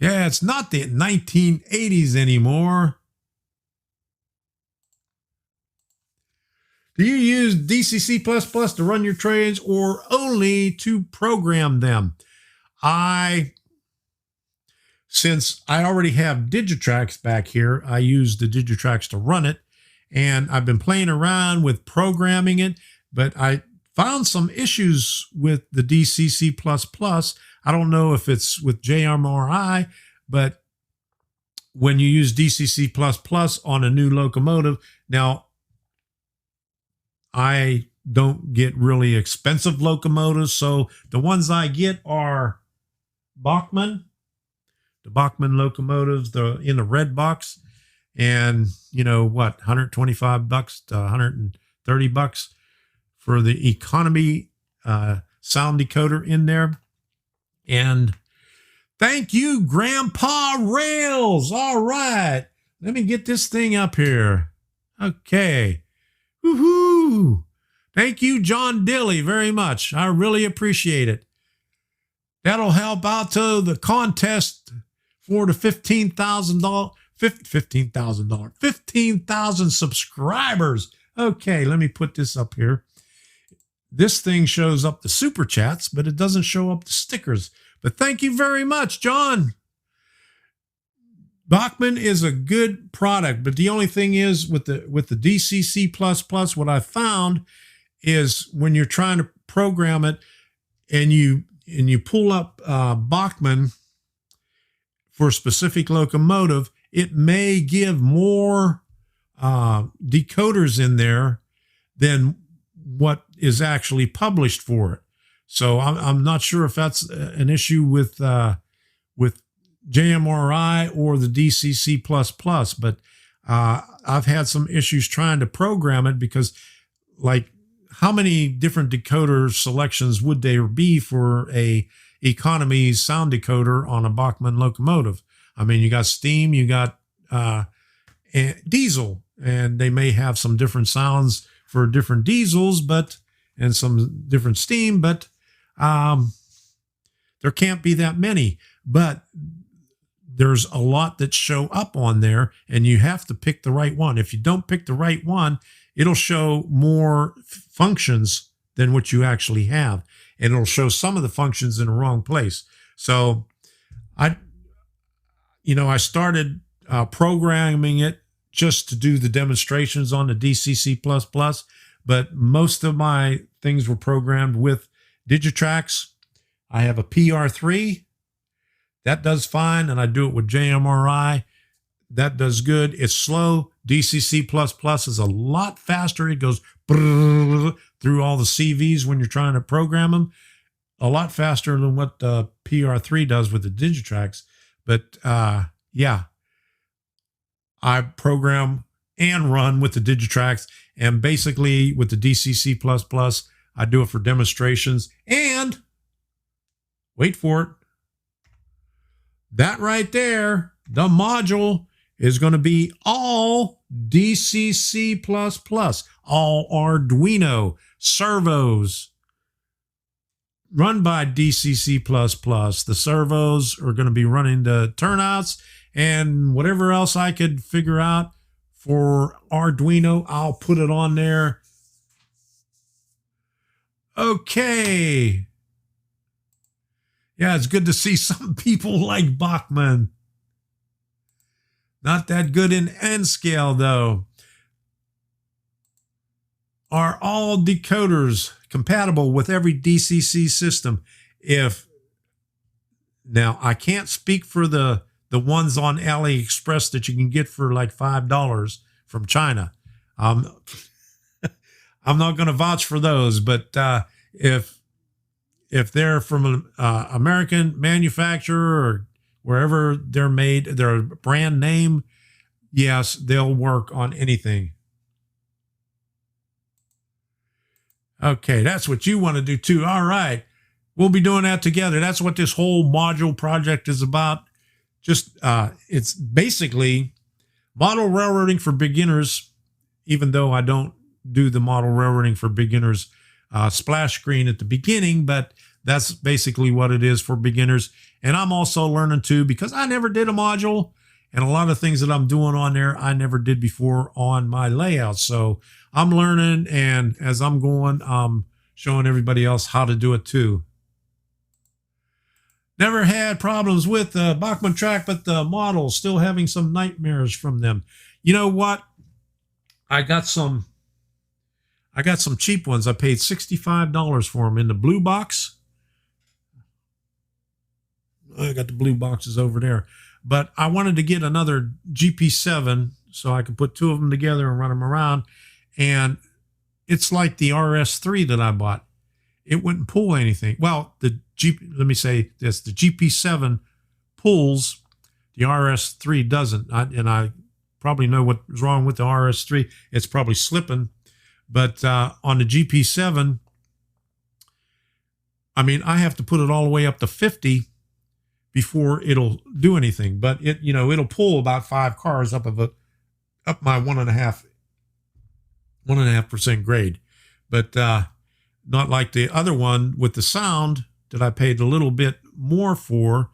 Yeah, it's not the 1980s anymore. Do you use DCC++ to run your trains or only to program them? Since I already have Digitrax back here, I use the Digitrax to run it, and I've been playing around with programming it, but I found some issues with the DCC++. I don't know if it's with JMRI, but when you use DCC++ on a new locomotive, now I don't get really expensive locomotives, so the ones I get are Bachmann, the Bachmann locomotives, in the red box, And what, $125 to $130 for the economy sound decoder in there. And thank you, Grandpa Rails. All right, let me get this thing up here. Okay. Woohoo! Thank you, John Dilly, very much. I really appreciate it. That'll help out to the contest for the $15,000 subscribers. Okay, let me put this up here. This thing shows up the super chats, but it doesn't show up the stickers. But thank you very much, John. Bachmann is a good product, but the only thing is with the DCC++, what I found is when you're trying to program it and you pull up Bachmann for a specific locomotive, it may give more decoders in there than what is actually published for it. So I'm not sure if that's an issue with JMRI or the DCC++, but I've had some issues trying to program it because, like, how many different decoder selections would there be for a economy sound decoder on a Bachmann locomotive? I mean, you got steam, you got diesel, and they may have some different sounds for different diesels, and some different steam, but there can't be that many. But there's a lot that show up on there, and you have to pick the right one. If you don't pick the right one, it'll show more functions than what you actually have, and it'll show some of the functions in the wrong place. So I started programming it just to do the demonstrations on the DCC++, but most of my things were programmed with Digitrax. I have a PR3. That does fine, and I do it with JMRI. That does good. It's slow. DCC++ is a lot faster. It goes through all the CVs when you're trying to program them. A lot faster than what the PR3 does with the Digitrax. But yeah, I program and run with the Digitrax. And basically with the DCC++, I do it for demonstrations. And wait for it. That right there, the module is going to be all DCC++, all Arduino servos run by DCC++. The servos are going to be running the turnouts, and whatever else I could figure out for Arduino, I'll put it on there. Okay. Yeah, it's good to see some people like Bachmann. Not that good in N scale, though. Are all decoders compatible with every DCC system? Now, I can't speak for the ones on AliExpress that you can get for like $5 from China. I'm not going to vouch for those, but if they're from an American manufacturer or wherever they're made, their brand name, yes, they'll work on anything. Okay, that's what you want to do too. All right, we'll be doing that together. That's what this whole module project is about. Just it's basically model railroading for beginners, even though I don't do the model railroading for beginners splash screen at the beginning, but that's basically what it is for beginners. And I'm also learning too, because I never did a module, and a lot of things that I'm doing on there I never did before on my layout. So I'm learning, and as I'm going, I'm showing everybody else how to do it too. Never had problems with the Bachmann track, but the model, still having some nightmares from them. You know what? I got some cheap ones. I paid $65 for them in the blue box. I got the blue boxes over there. But I wanted to get another GP7 so I could put two of them together and run them around. And it's like the RS3 that I bought. It wouldn't pull anything. Well, let me say this. The GP7 pulls. The RS3 doesn't. I probably know what's wrong with the RS3. It's probably slipping. But on the GP7, I mean, I have to put it all the way up to 50 before it'll do anything. But it'll pull about 5 cars up my 1.5% grade. But not like the other one with the sound that I paid a little bit more for.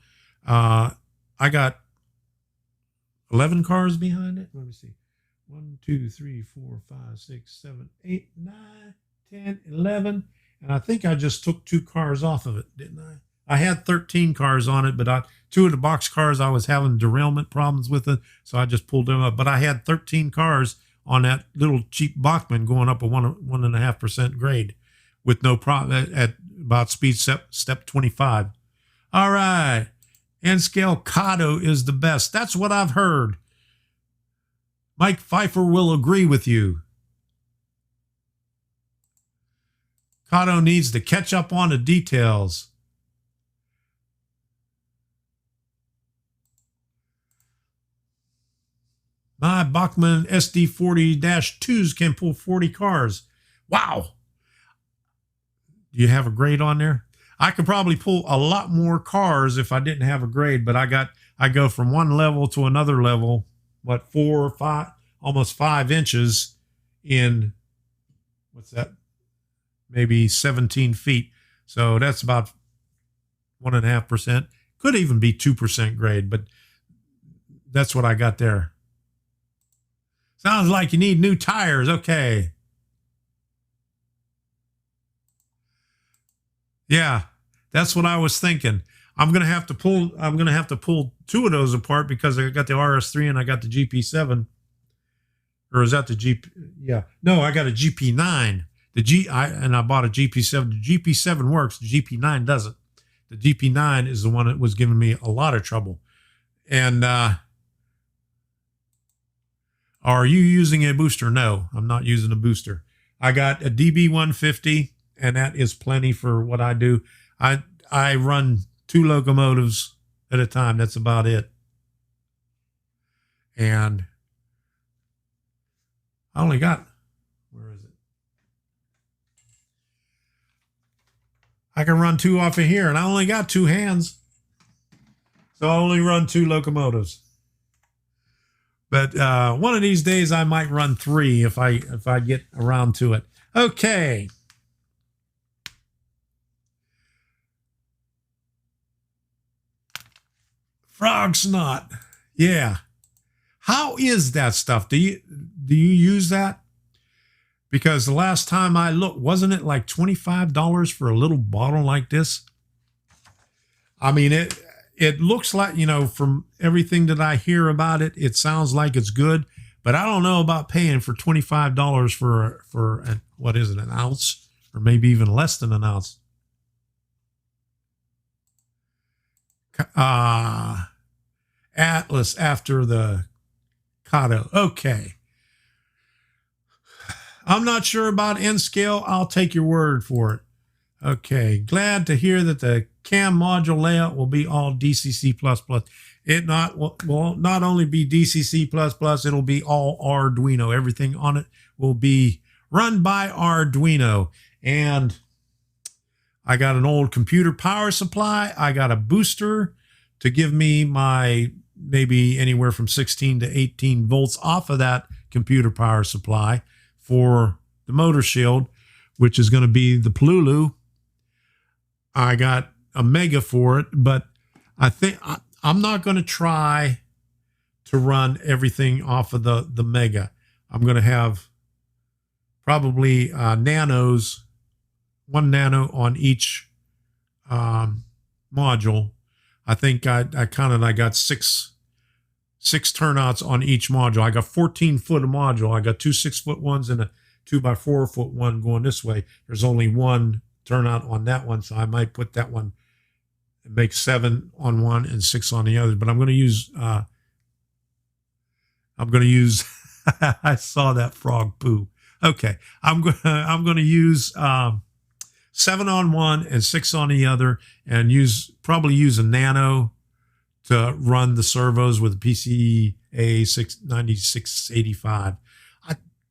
I got 11 cars behind it. Let me see. 1, 2, 3, 4, 5, 6, 7, 8, 9, 10, 11. And I think I just took 2 cars off of it, didn't I? I had 13 cars on it, but 2 of the box cars, I was having derailment problems with it, so I just pulled them up. But I had 13 cars on that little cheap Bachmann going up a 1.5% grade with no problem at about speed step 25. All right. N-scale Kato is the best. That's what I've heard. Mike Pfeiffer will agree with you. Kato needs to catch up on the details. My Bachmann SD40-2s can pull 40 cars. Wow. Do you have a grade on there? I could probably pull a lot more cars if I didn't have a grade, but I go from one level to another level, 4 or 5, almost 5 inches in, what's that? Maybe 17 feet. So that's about 1.5%. Could even be 2% grade, but that's what I got there. Sounds like you need new tires. Okay. Yeah, that's what I was thinking. I'm gonna have to pull 2 of those apart because I got the RS3 and I got the GP7. Or is that the GP? Yeah. No, I got a GP9. I bought a GP7. The GP7 works, the GP9 doesn't. The GP9 is the one that was giving me a lot of trouble. And are you using a booster? No, I'm not using a booster. I got a DB150, and that is plenty for what I do. I run 2 locomotives at a time. That's about it. And I only got, where is it? I can run 2 off of here, and I only got 2 hands. So I only run 2 locomotives. But one of these days I might run 3 if I get around to it. Okay. Frog snot. Yeah. How is that stuff? Do you use that? Because the last time I looked, wasn't it like $25 for a little bottle like this? I mean, it looks like, from everything that I hear about it, it sounds like it's good, but I don't know about paying for $25 for what is it, an ounce, or maybe even less than an ounce. Atlas after the Kato. Okay. I'm not sure about N-scale. I'll take your word for it. Okay. Glad to hear that the CAM module layout will be all DCC++. It will not only be DCC++, it'll be all Arduino. Everything on it will be run by Arduino. And I got an old computer power supply. I got a booster to give me my maybe anywhere from 16 to 18 volts off of that computer power supply for the motor shield, which is going to be the Pololu. I got a Mega for it, but I think I'm not going to try to run everything off of the Mega. I'm going to have probably nanos, 1 nano on each module. I think I got six turnouts on each module. I got 14 foot of module. I got 2 6-foot ones and a 2x4 foot one going this way. There's only 1 turnout on that one, so I might put that one and make 7 on one and 6 on the other. But I'm going to use. I saw that frog poo. Okay, I'm going to use 7 on one and 6 on the other, and probably use a nano to run the servos with a A9685.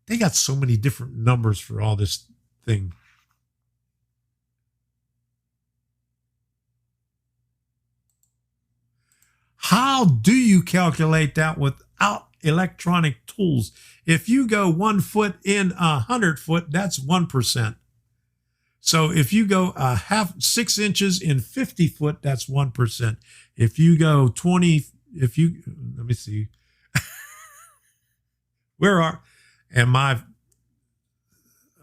They got so many different numbers for all this thing. How do you calculate that without electronic tools? If you go 1 foot in 100 foot, that's 1%. So if you go 6 inches in 50 foot, that's 1%. If you go 20, let me see.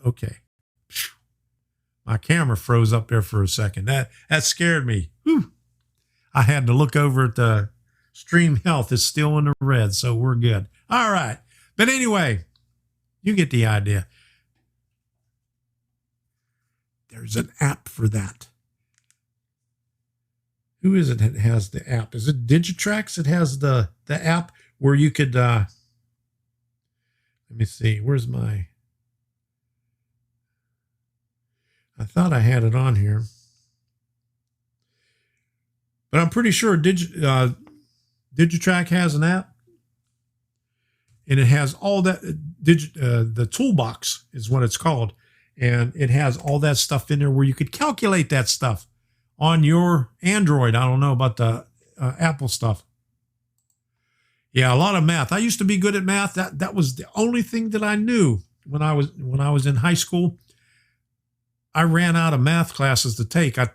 Okay. My camera froze up there for a second. That scared me. Whew. I had to look over at the stream health. It's still in the red, so we're good. All right. But anyway, you get the idea. There's an app for that. Who is it that has the app? Is it Digitrax that has the app where you could, let me see, where's my, I thought I had it on here. But I'm pretty sure Digitrack has an app, and it has all that. The toolbox is what it's called, and it has all that stuff in there where you could calculate that stuff on your Android. I don't know about the Apple stuff. Yeah, a lot of math. I used to be good at math. That was the only thing that I knew when I was in high school. I ran out of math classes to take. I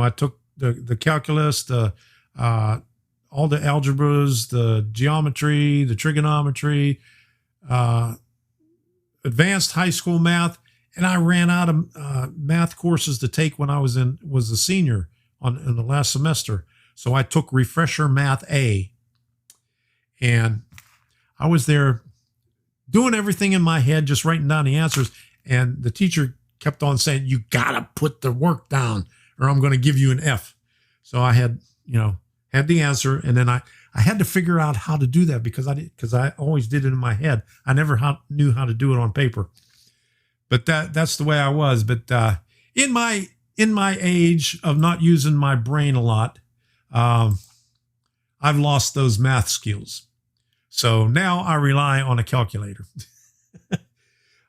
took the calculus, all the algebras, the geometry, the trigonometry, advanced high school math, and I ran out of math courses to take when I was a senior in the last semester. So I took Refresher Math A, and I was there doing everything in my head, just writing down the answers, and the teacher kept on saying, "You gotta put the work down, or I'm going to give you an F." So I had the answer, and then I had to figure out how to do that because I always did it in my head. I never knew how to do it on paper. But that's the way I was. But in my age of not using my brain a lot, I've lost those math skills. So now I rely on a calculator.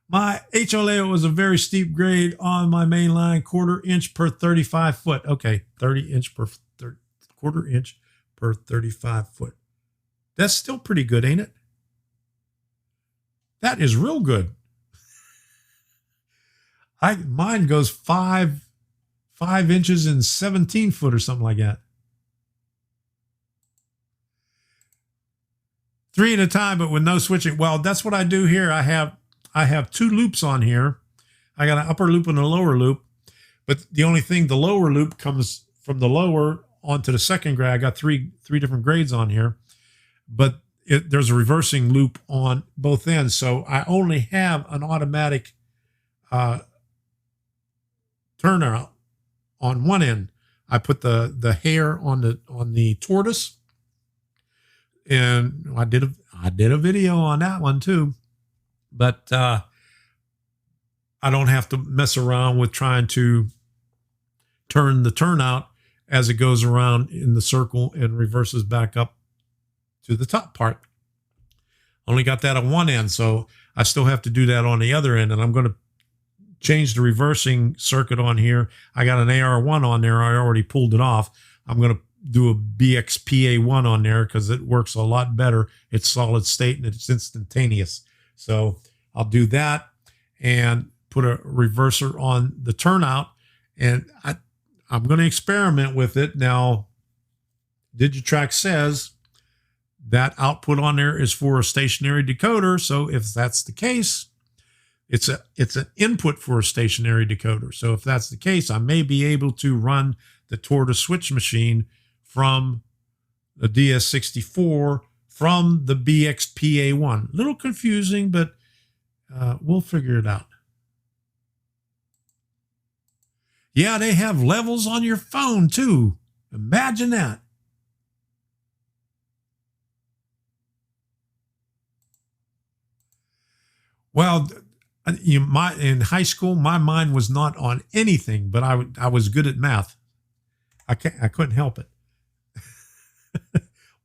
My HLA was a very steep grade on my main line, 1/4 inch per 35 foot. Okay, 1/4 inch per 35 foot. That's still pretty good, ain't it? That is real good. Mine goes 5 inches and 17 foot or something like that. 3 at a time, but with no switching. Well, that's what I do here. I have 2 loops on here. I got an upper loop and a lower loop, but the only thing, the lower loop comes from the lower onto the second grade. I got three different grades on here, but there's a reversing loop on both ends. So I only have an automatic turnout on one end. I put the hair on the tortoise, and I did a video on that one too. But I don't have to mess around with trying to turn the turnout as it goes around in the circle and reverses back up to the top part. Only got that on one end, so I still have to do that on the other end. And I'm going to change the reversing circuit on here. I got an AR1 on there. I already pulled it off. I'm going to do a BXPA1 on there because it works a lot better. It's solid state and it's instantaneous. So I'll do that and put a reverser on the turnout, and I'm going to experiment with it. Now, Digitrax says that output on there is for a stationary decoder. So if that's the case, it's an input for a stationary decoder. So if that's the case, I may be able to run the tortoise switch machine from the DS64 from the BXPA1. A little confusing, but we'll figure it out. Yeah, they have levels on your phone too. Imagine that. Well, in high school, my mind was not on anything, but I was good at math. I couldn't help it.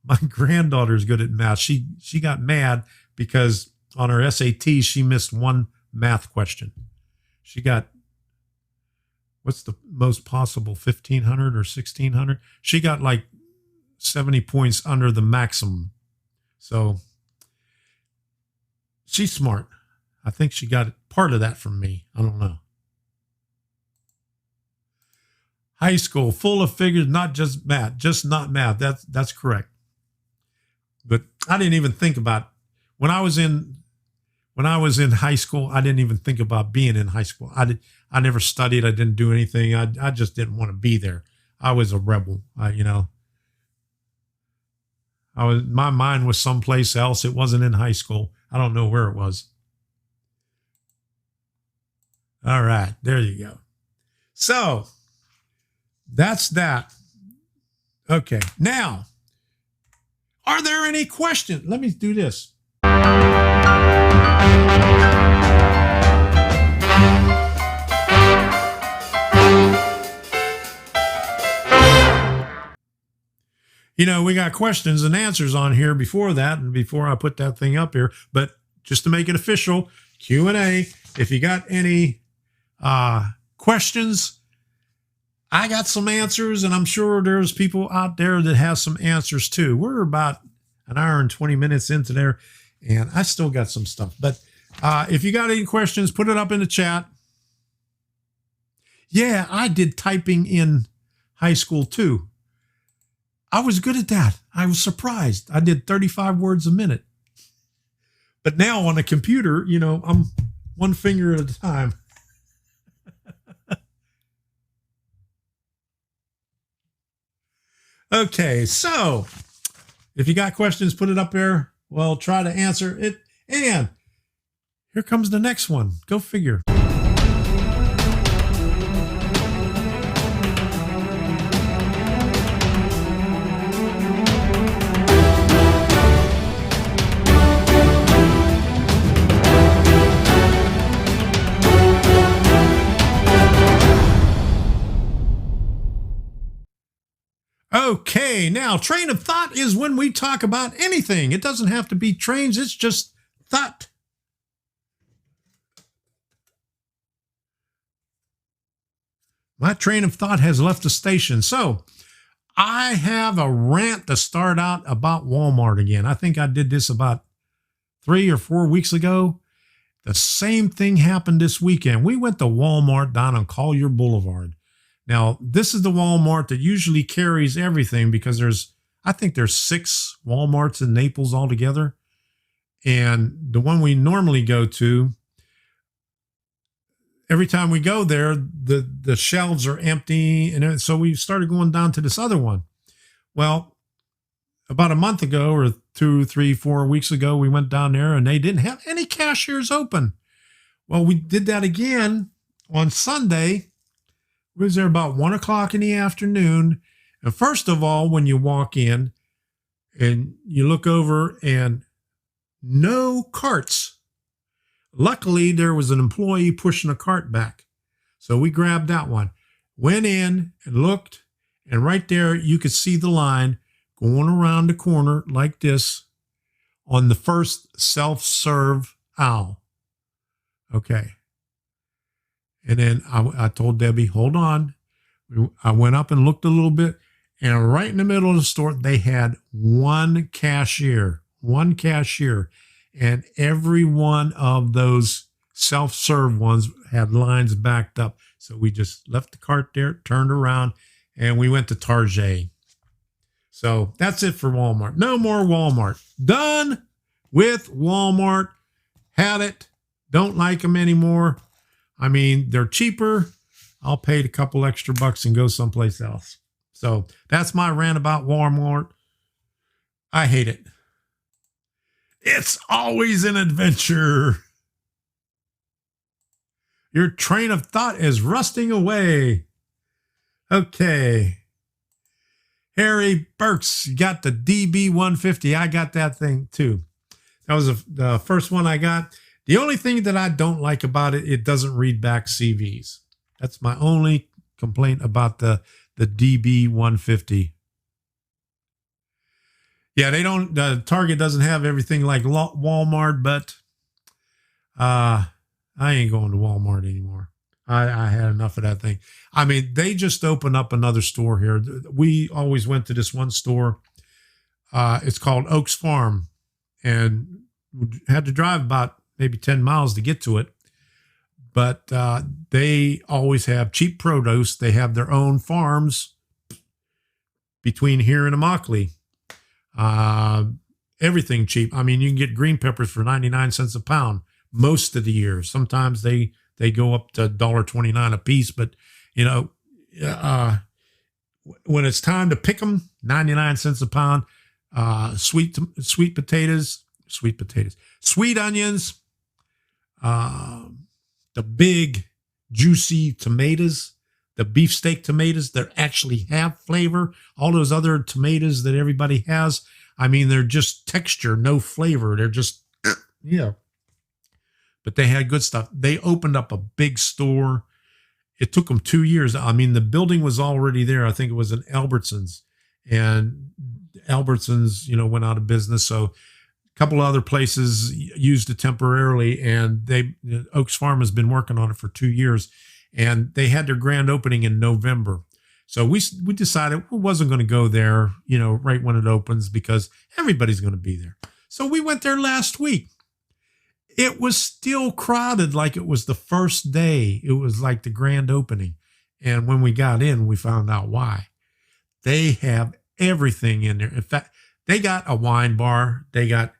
My granddaughter's good at math. She got mad because on her SAT, she missed one math question. She got, what's the most possible, 1,500 or 1,600? She got like 70 points under the maximum. So she's smart. I think she got part of that from me. I don't know. High school, full of figures, not just math, just not math. That's correct. But I didn't even think about when I was in high school. I didn't even think about being in high school. I never studied. I didn't do anything. I just didn't want to be there. I was a rebel. My mind was someplace else. It wasn't in high school. I don't know where it was. All right, there you go. So that's that. Okay, now, are there any questions? Let me do this. We got questions and answers on here before that and before I put that thing up here. But just to make it official, Q&A, if you got any questions, I got some answers, and I'm sure there's people out there that have some answers too. We're about an hour and 20 minutes into there, and I still got some stuff. But if you got any questions, put it up in the chat. Yeah, I did typing in high school too. I was good at that. I was surprised. I did 35 words a minute. But now on a computer, I'm one finger at a time. Okay, so if you got questions, put it up there. We'll try to answer it. And here comes the next one. Go figure. Okay, now train of thought is when we talk about anything. It doesn't have to be trains, it's just thought. My train of thought has left the station. So I have a rant to start out about Walmart again. I think I did this about 3 or 4 weeks ago. The same thing happened this weekend. We went to Walmart down on Collier Boulevard. Now, this is the Walmart that usually carries everything because I think there's 6 Walmarts in Naples altogether. And the one we normally go to, every time we go there, the shelves are empty. And so we started going down to this other one. Well, about a month ago or 2, 3, 4 weeks ago, we went down there and they didn't have any cashiers open. Well, we did that again on Sunday. We was there about 1 o'clock in the afternoon. And first of all, when you walk in and you look over and no carts. Luckily, there was an employee pushing a cart back. So we grabbed that one, went in and looked, and right there you could see the line going around the corner like this on the first self-serve aisle. Okay. And then I told Debbie, hold on. I went up and looked a little bit, and right in the middle of the store, they had one cashier, and every one of those self-serve ones had lines backed up. So we just left the cart there, turned around, and we went to Target. So that's it for Walmart. No more Walmart. Done with Walmart. Had it. Don't like them anymore. I mean, they're cheaper. I'll pay a couple extra bucks and go someplace else. So that's my rant about Walmart. I hate it. It's always an adventure. Your train of thought is rusting away. Okay. Harry Burks got the DB150. I got that thing too. That was the first one I got. The only thing that I don't like about it, it doesn't read back CVs. That's my only complaint about the DB150. Yeah, they don't. Target doesn't have everything like Walmart, but I ain't going to Walmart anymore. I had enough of that thing. I mean, they just opened up another store here. We always went to this one store. It's called Oaks Farm, and had to drive about maybe 10 miles to get to it. But they always have cheap produce. They have their own farms between here and Immokalee. Everything cheap. I mean, you can get green peppers for 99 cents a pound most of the year. Sometimes they go up to $1.29 a piece, but you know, when it's time to pick them, 99 cents a pound. Sweet potatoes, sweet onions, the big juicy tomatoes, the beefsteak tomatoes that actually have flavor. All those other tomatoes that everybody has, I mean, they're just texture, no flavor. They're just, yeah. But they had good stuff. They opened up a big store. It took them 2 years. I mean, the building was already there. I think it was in Albertsons, and Albertsons, went out of business. So a couple of other places used it temporarily, and Oaks Farm has been working on it for 2 years, and they had their grand opening in November. So we decided we wasn't going to go there, right when it opens, because everybody's going to be there. So we went there last week. It was still crowded like it was the first day. It was like the grand opening. And when we got in, we found out why. They have everything in there. In fact, they got a wine bar, they got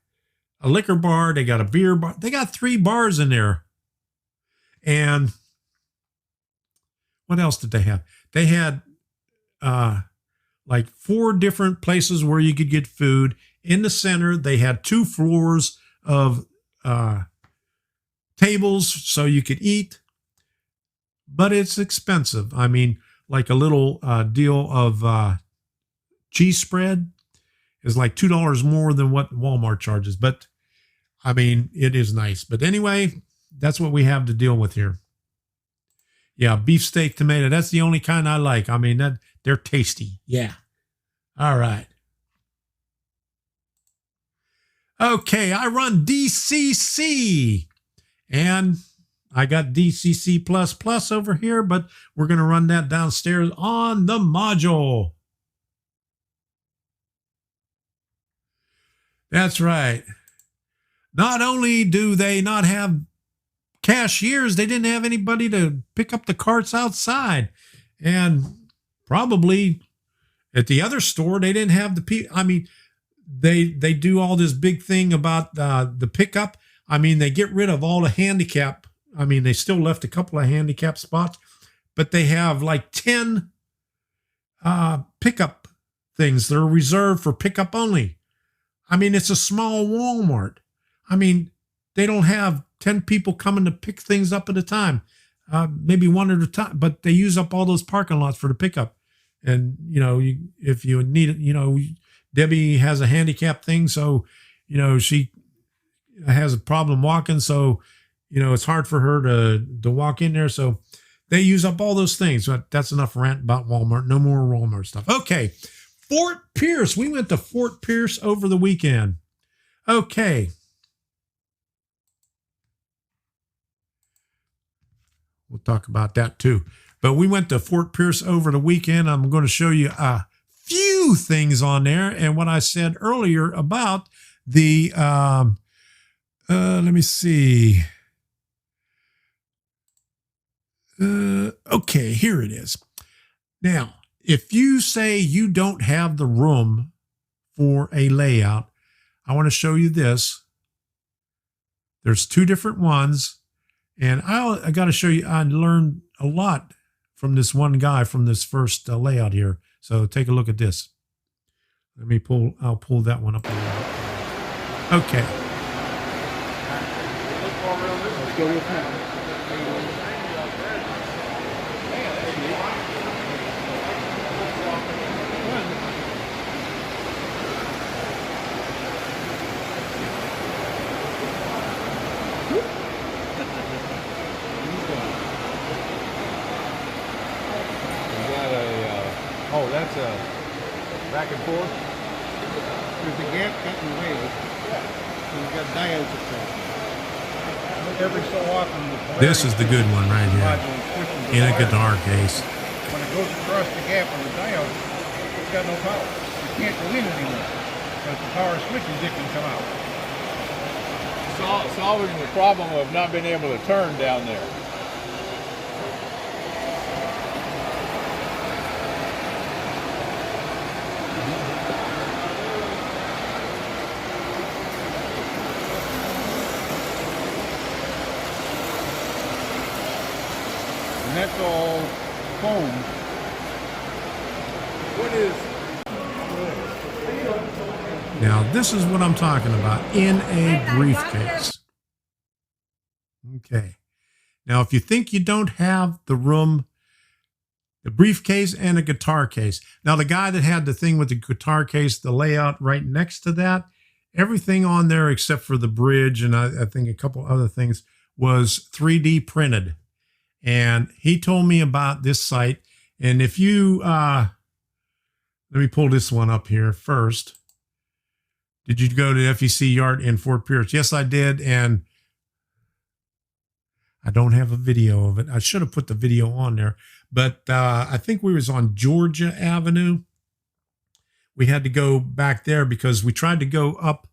a liquor bar, they got a beer bar. They got 3 bars in there. And what else did they have? They had like 4 different places where you could get food. In the center, they had 2 floors of tables so you could eat, but it's expensive. I mean, like a little deal of cheese spread is like $2 more than what Walmart charges. But I mean, it is nice. But anyway, that's what we have to deal with here. Yeah, beefsteak tomato. That's the only kind I like. I mean, they're tasty. Yeah. All right. Okay, I run DCC, and I got DCC++ over here, but we're going to run that downstairs on the module. That's right. Not only do they not have cashiers, they didn't have anybody to pick up the carts outside. And probably at the other store, they didn't have the people. I mean, they do all this big thing about the pickup. I mean, they get rid of all the handicap. I mean, they still left a couple of handicap spots, but they have like 10 pickup things that are reserved for pickup only. I mean, it's a small Walmart. I mean, they don't have 10 people coming to pick things up at a time, maybe one at a time, but they use up all those parking lots for the pickup. And, if you need it, Debbie has a handicap thing. So, she has a problem walking. So, it's hard for her to walk in there. So they use up all those things. But that's enough rant about Walmart. No more Walmart stuff. Okay. Fort Pierce. We went to Fort Pierce over the weekend. Okay. We'll talk about that too. But we went to Fort Pierce over the weekend. I'm going to show you a few things on there. And what I said earlier about the, let me see. Okay, here it is. Now, if you say you don't have the room for a layout, I want to show you this. There's 2 different ones. And I got to show you, I learned a lot from this one guy from this first layout here. So take a look at this. I'll pull that one up. Okay. Let's go with that. Oh, that's a back and forth. There's a gap cut in the way. And you've got diodes up there. Every so often, This is the good one right here. In a guitar case. When it goes across the gap on the diode, it's got no power. You can't go in anymore. But if the power switches, it can come out. Solving the problem of not being able to turn down there. And that's all foam. What is? Now, this is what I'm talking about, in a briefcase. Okay. Now, if you think you don't have the room, the briefcase and a guitar case. Now, the guy that had the thing with the guitar case, the layout right next to that, everything on there except for the bridge and I think a couple other things was 3D printed. And he told me about this site. And if you, let me pull this one up here first. Did you go to FEC Yard in Fort Pierce? Yes, I did. And I don't have a video of it. I should have put the video on there. But I think we was on Georgia Avenue. We had to go back there because we tried to go up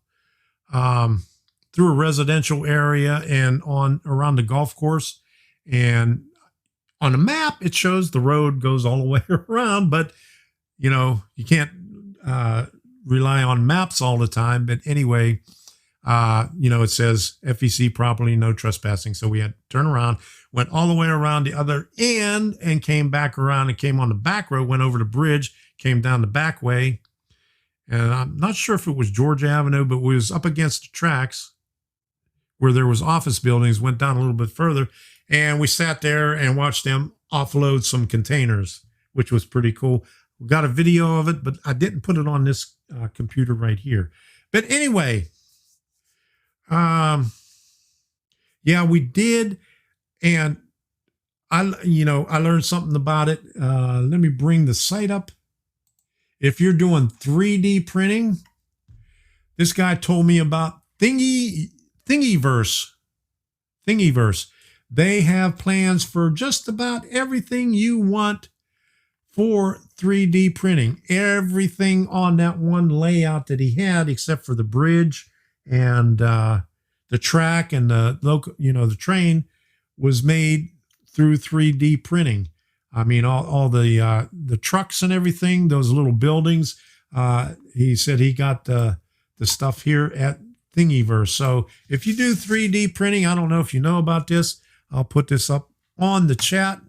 through a residential area and on around the golf course. And on the map, it shows the road goes all the way around. But, you know, you can't rely on maps all the time. But anyway, you know, it says FEC property, no trespassing. So we had to turn around, went all the way around the other end and came back around and came on the back road, went over the bridge, came down the back way. And I'm not sure if it was Georgia Avenue, but we was up against the tracks where there was office buildings, went down a little bit further. And we sat there and watched them offload some containers, which was pretty cool. We got a video of it, but I didn't put it on this computer right here. But anyway, yeah, we did. And I learned something about it. Let me bring the site up. If you're doing 3D printing, this guy told me about Thingiverse. They have plans for just about everything you want for 3D printing. Everything on that one layout that he had, except for the bridge and the track and the local, the train, was made through 3D printing. I mean, all the trucks and everything, those little buildings. He said he got the stuff here at Thingiverse. So if you do 3D printing, I don't know if you know about this. I'll put this up on the chat.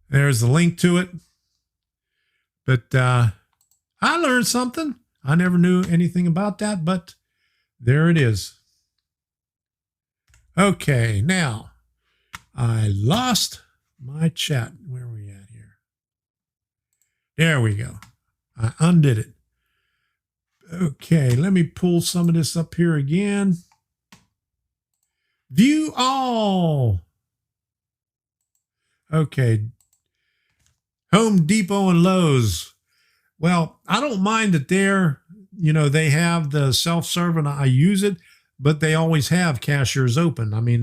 There's the link to it. But I learned something. I never knew anything about that, but there it is. Okay, now I lost my chat. Where are we at here? There we go. I undid it. Okay, let me pull some of this up here again. View all. Okay. Home Depot and Lowe's. Well, I don't mind that they have the self-serve and I use it, but they always have cashiers open. I mean,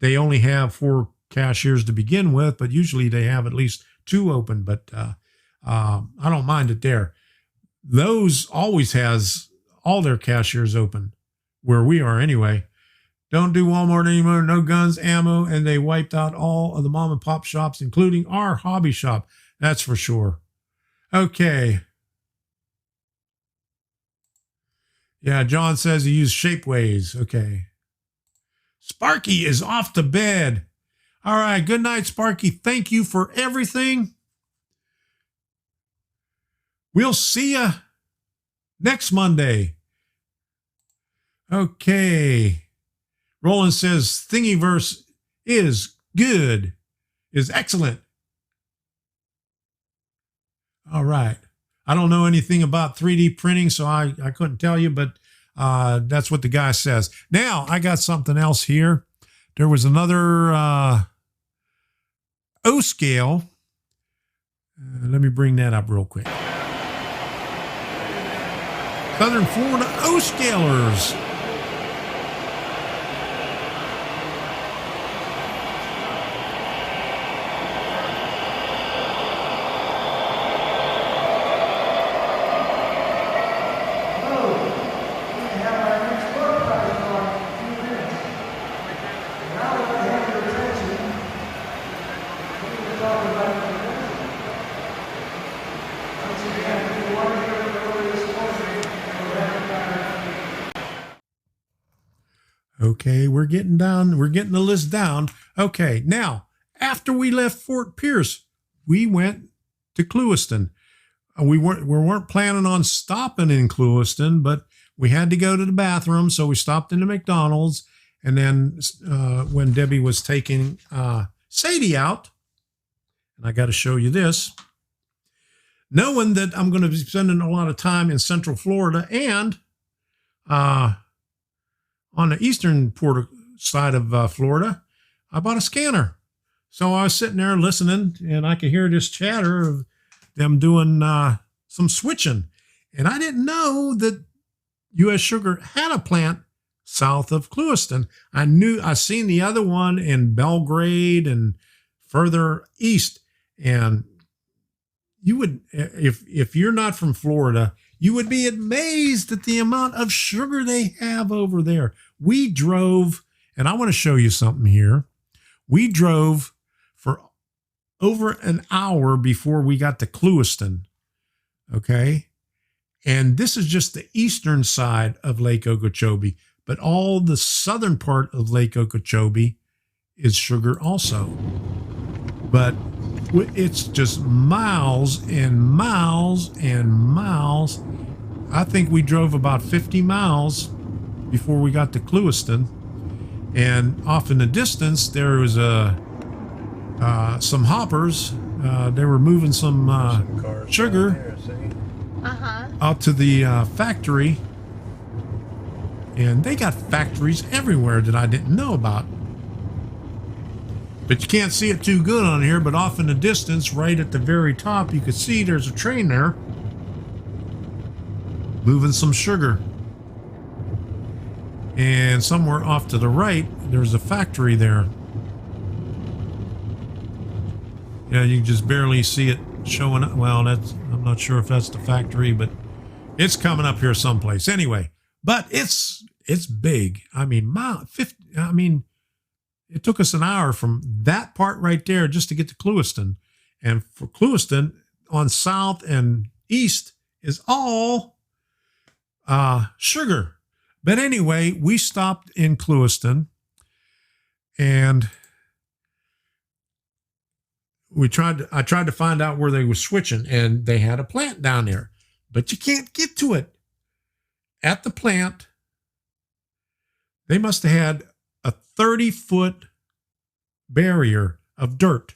they only have 4 cashiers to begin with, but usually they have at least 2 open. But I don't mind it there. Lowe's always has all their cashiers open, where we are anyway. Don't do Walmart anymore. No guns, ammo, and they wiped out all of the mom and pop shops, including our hobby shop. That's for sure. Okay. Yeah, John says he used Shapeways. Okay. Sparky is off to bed. All right. Good night, Sparky. Thank you for everything. We'll see you next Monday. Okay. Roland says Thingiverse is good, is excellent. All right. I don't know anything about 3D printing, so I couldn't tell you, but that's what the guy says. Now, I got something else here. There was another O scale. Let me bring that up real quick. Southern Florida O-scalers. Okay, we're getting down. We're getting the list down. Okay, now, after we left Fort Pierce, we went to Clewiston. We weren't planning on stopping in Clewiston, but we had to go to the bathroom, so we stopped in the McDonald's. And then when Debbie was taking Sadie out, and I got to show you this, knowing that I'm going to be spending a lot of time in Central Florida and on the eastern side of Florida, I bought a scanner. So I was sitting there listening, and I could hear this chatter of them doing some switching. And I didn't know that U.S. Sugar had a plant south of Clewiston. I seen the other one in Belgrade and further east. And you would, if you're not from Florida, you would be amazed at the amount of sugar they have over there. We drove, and I want to show you something here. We drove for over an hour before we got to Clewiston. Okay. And this is just the eastern side of Lake Okeechobee, but all the southern part of Lake Okeechobee is sugar also. But it's just miles and miles and miles. I think we drove about 50 miles before we got to Clewiston. And off in the distance, there was some hoppers. They were moving some sugar out to the factory. And they got factories everywhere that I didn't know about. But you can't see it too good on here, but off in the distance, right at the very top, you can see there's a train there moving some sugar. And somewhere off to the right, there's a factory there. Yeah, you can just barely see it showing up. Well, I'm not sure if that's the factory, but it's coming up here someplace. Anyway, but it's big. I mean, it took us an hour from that part right there just to get to Clewiston. And for Clewiston, on south and east is all sugar. But anyway, we stopped in Clewiston, and I tried to find out where they were switching, and they had a plant down there, but you can't get to it. At the plant, they must have had a 30-foot barrier of dirt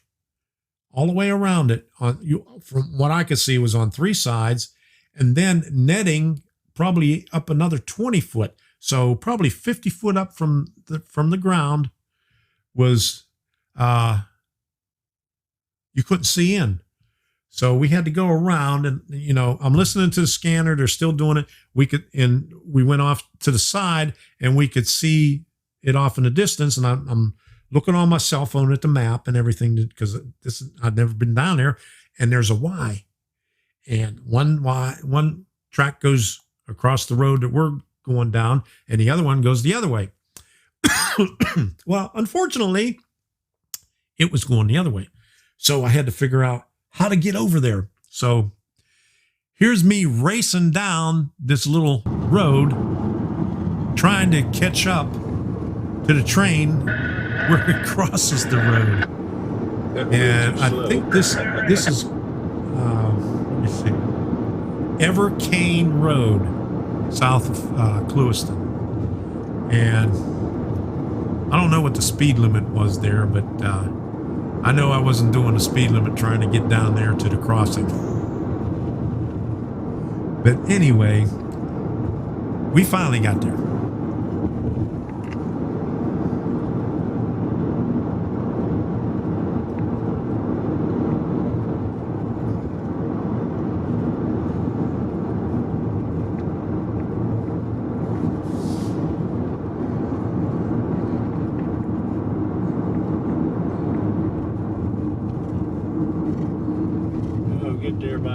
all the way around it. From what I could see, was on 3 sides, and then netting probably up another 20 foot. So probably 50 foot up from the ground was, you couldn't see in. So we had to go around, and, I'm listening to the scanner. They're still doing it. We went off to the side, and we could see it off in the distance. And I'm looking on my cell phone at the map and everything, because I'd never been down there. And there's a Y, and one track goes across the road that we're going down, and the other one goes the other way. Well, unfortunately, it was going the other way. So I had to figure out how to get over there. So here's me racing down this little road, trying to catch up to the train where it crosses the road. And I think this is, let me see, Evercane Road, south of Clewiston. And I don't know what the speed limit was there, but I know I wasn't doing a speed limit trying to get down there to the crossing. But anyway, we finally got there.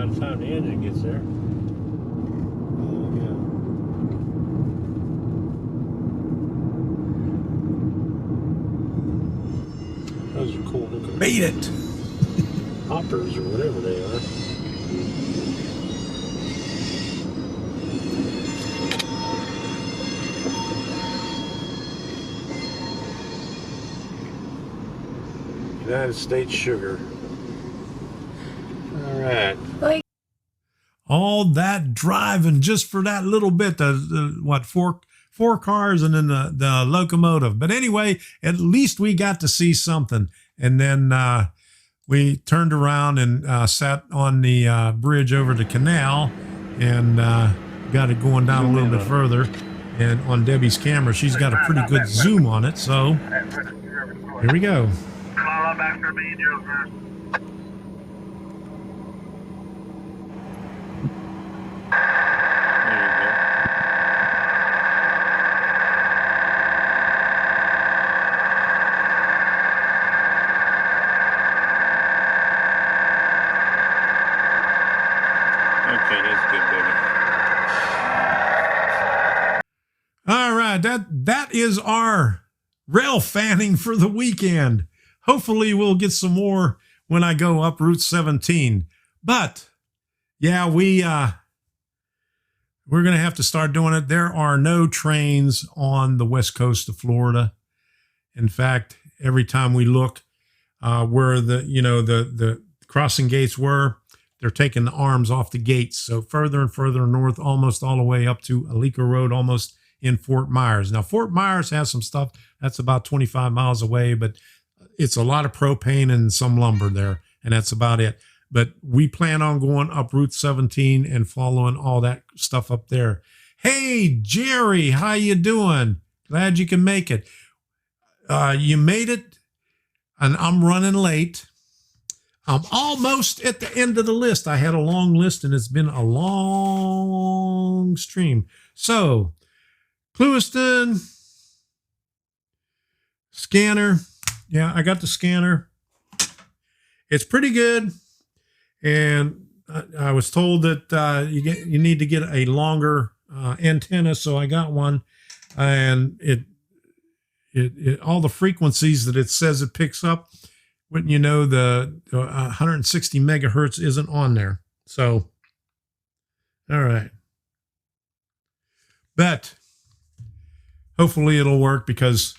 by the time the engine gets there. Those are cool looking. Made it! Hoppers or whatever they are. United States sugar. All right. All that driving just for that little bit. What, four cars and then the locomotive. But anyway, at least we got to see something. And then we turned around and sat on the bridge over the canal and got it going down a little bit further. And on Debbie's camera, she's got a pretty good zoom on it. So here we go. After me, Joseph. Okay, that's good, baby. All right, that is our rail fanning for the weekend. Hopefully we'll get some more when I go up Route 17. But yeah, we're going to have to start doing it. There are no trains on the west coast of Florida. In fact, every time we look where the crossing gates were, they're taking the arms off the gates. So further and further north, almost all the way up to Alico Road, almost in Fort Myers. Now, Fort Myers has some stuff that's about 25 miles away, but it's a lot of propane and some lumber there, and that's about it. But we plan on going up Route 17 and following all that stuff up there. Hey, Jerry, how you doing? Glad you can make it. You made it, and I'm running late. I'm almost at the end of the list. I had a long list, and it's been a long stream. So, Clewiston, scanner. Yeah, I got the scanner. It's pretty good. And I was told that you need to get a longer antenna, so I got one. And it all the frequencies that it says it picks up, when you know the 160 megahertz isn't on there. So, all right. But hopefully it'll work, because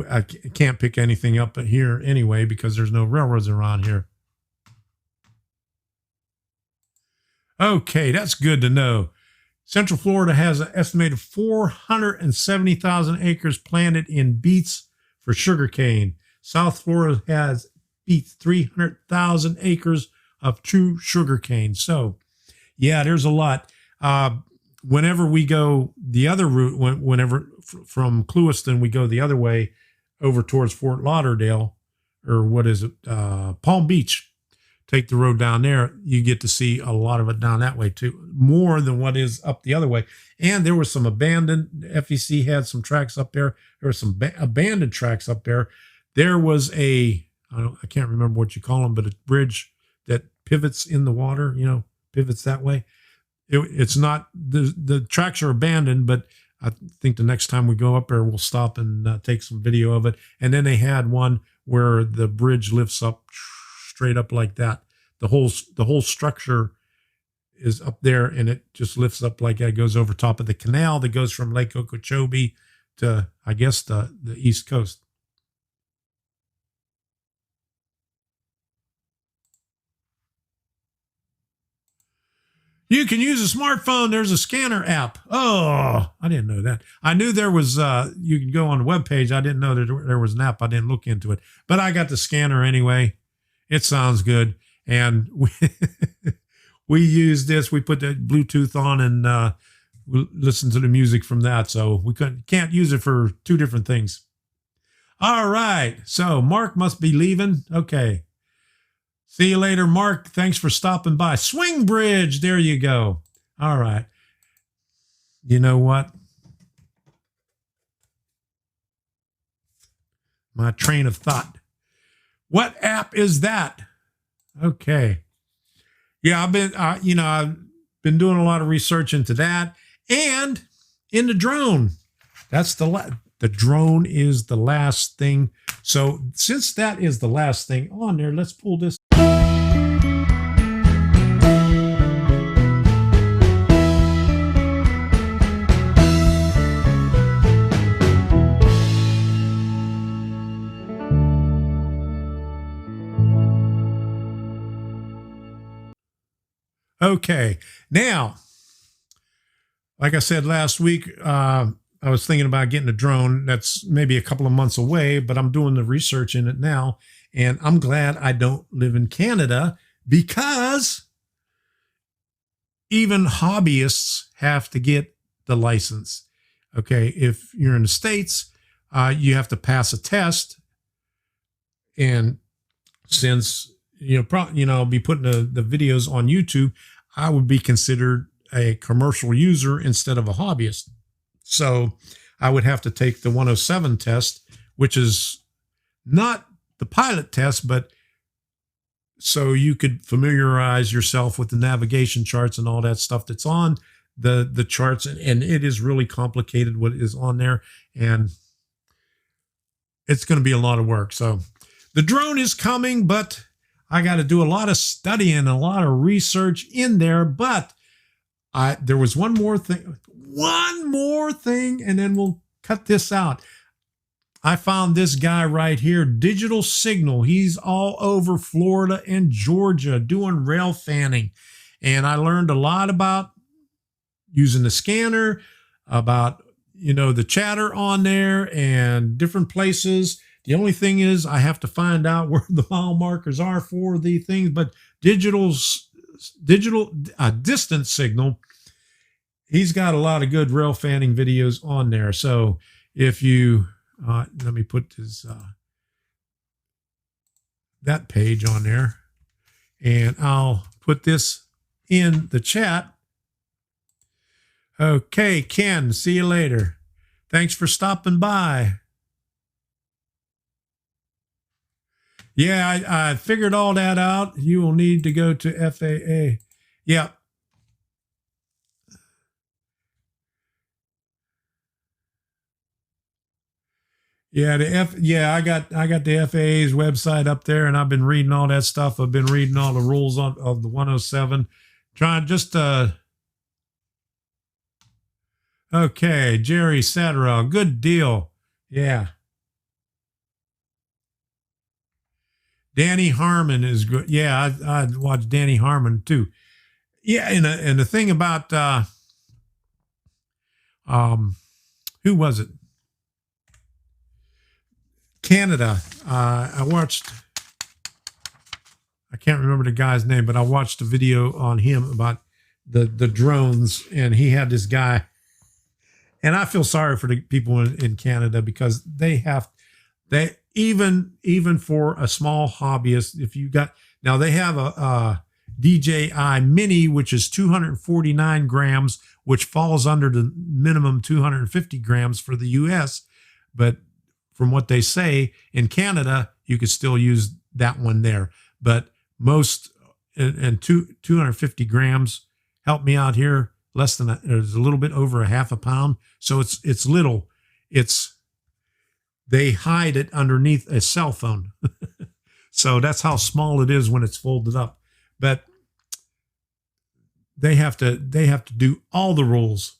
I can't pick anything up here anyway, because there's no railroads around here. Okay, that's good to know. Central Florida has an estimated 470,000 acres planted in beets for sugarcane. South Florida has beets 300,000 acres of true sugarcane. So, yeah, there's a lot. Whenever we go the other route, whenever from Clewiston we go the other way over towards Fort Lauderdale, or what is it, Palm Beach, take the road down there, you get to see a lot of it down that way too, more than what is up the other way. And there was some abandoned, FEC had some tracks up there. There were some abandoned tracks up there. There was I can't remember what you call them, but a bridge that pivots in the water, pivots that way. It's not, the tracks are abandoned, but I think the next time we go up there, we'll stop and take some video of it. And then they had one where the bridge lifts up straight up like that. The whole structure is up there, and it just lifts up like that. It goes over top of the canal that goes from Lake Okeechobee to, I guess, the East Coast. You can use a smartphone. There's a scanner app. Oh, I didn't know that. I knew there was, you can go on the webpage. I didn't know that there was an app. I didn't look into it. But I got the scanner anyway. It sounds good. And we use this. We put the Bluetooth on and we listen to the music from that. So we can't use it for two different things. All right. So Mark must be leaving. Okay. See you later, Mark. Thanks for stopping by. Swing Bridge. There you go. All right. You know what? My train of thought. What app is that? Okay. Yeah, I've been doing a lot of research into that and in the drone. That's the drone is the last thing. So since that is the last thing on there, let's pull this. Okay, now, like I said last week, I was thinking about getting a drone. That's maybe a couple of months away, but I'm doing the research in it now. And I'm glad I don't live in Canada because even hobbyists have to get the license. Okay, if you're in the States, you have to pass a test. And since I'll be putting the videos on YouTube, I would be considered a commercial user instead of a hobbyist. So I would have to take the 107 test, which is not the pilot test, but so you could familiarize yourself with the navigation charts and all that stuff that's on the charts. And it is really complicated what is on there. And it's going to be a lot of work. So the drone is coming, but I got to do a lot of studying, a lot of research in there. But there was one more thing, and then we'll cut this out. I found this guy right here, Digital Signal. He's all over Florida and Georgia doing rail fanning. And I learned a lot about using the scanner, about, the chatter on there and different places. The only thing is I have to find out where the mile markers are for the things, but digital distance signal, he's got a lot of good rail fanning videos on there. So if you, let me put this, that page on there, and I'll put this in the chat. Okay, Ken, see you later. Thanks for stopping by. Yeah, I figured all that out. You will need to go to FAA. Yeah. Yeah, I got the FAA's website up there, and I've been reading all that stuff. I've been reading all the rules of the 107. Trying just okay, Jerry Satterell, good deal. Yeah. Danny Harmon is good. Yeah, I watched Danny Harmon too. Yeah, and the thing about who was it? Canada. I watched. I can't remember the guy's name, but I watched a video on him about the drones, and he had this guy. And I feel sorry for the people in Canada because they even for a small hobbyist, if you got, now they have a DJI Mini, which is 249 grams, which falls under the minimum 250 grams for the US. But from what they say in Canada, you could still use that one there. But most, and 250 grams, help me out here, less than there's a little bit over a half a pound. So it's little. They hide it underneath a cell phone. So that's how small it is when it's folded up. But they have to do all the rules.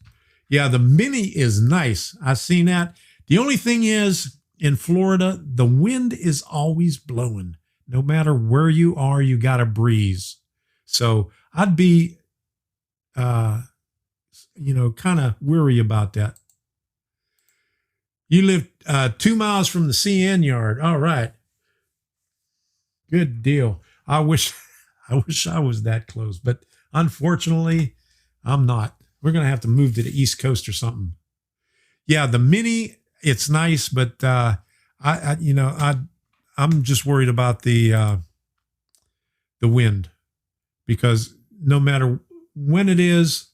Yeah, the Mini is nice. I've seen that. The only thing is, in Florida, the wind is always blowing. No matter where you are, you got a breeze. So I'd be, kind of weary about that. You live 2 miles from the CN yard. All right. Good deal. I wish I was that close, but unfortunately, I'm not. We're going to have to move to the East Coast or something. Yeah, the Mini, it's nice, but I'm just worried about the wind, because no matter when it is,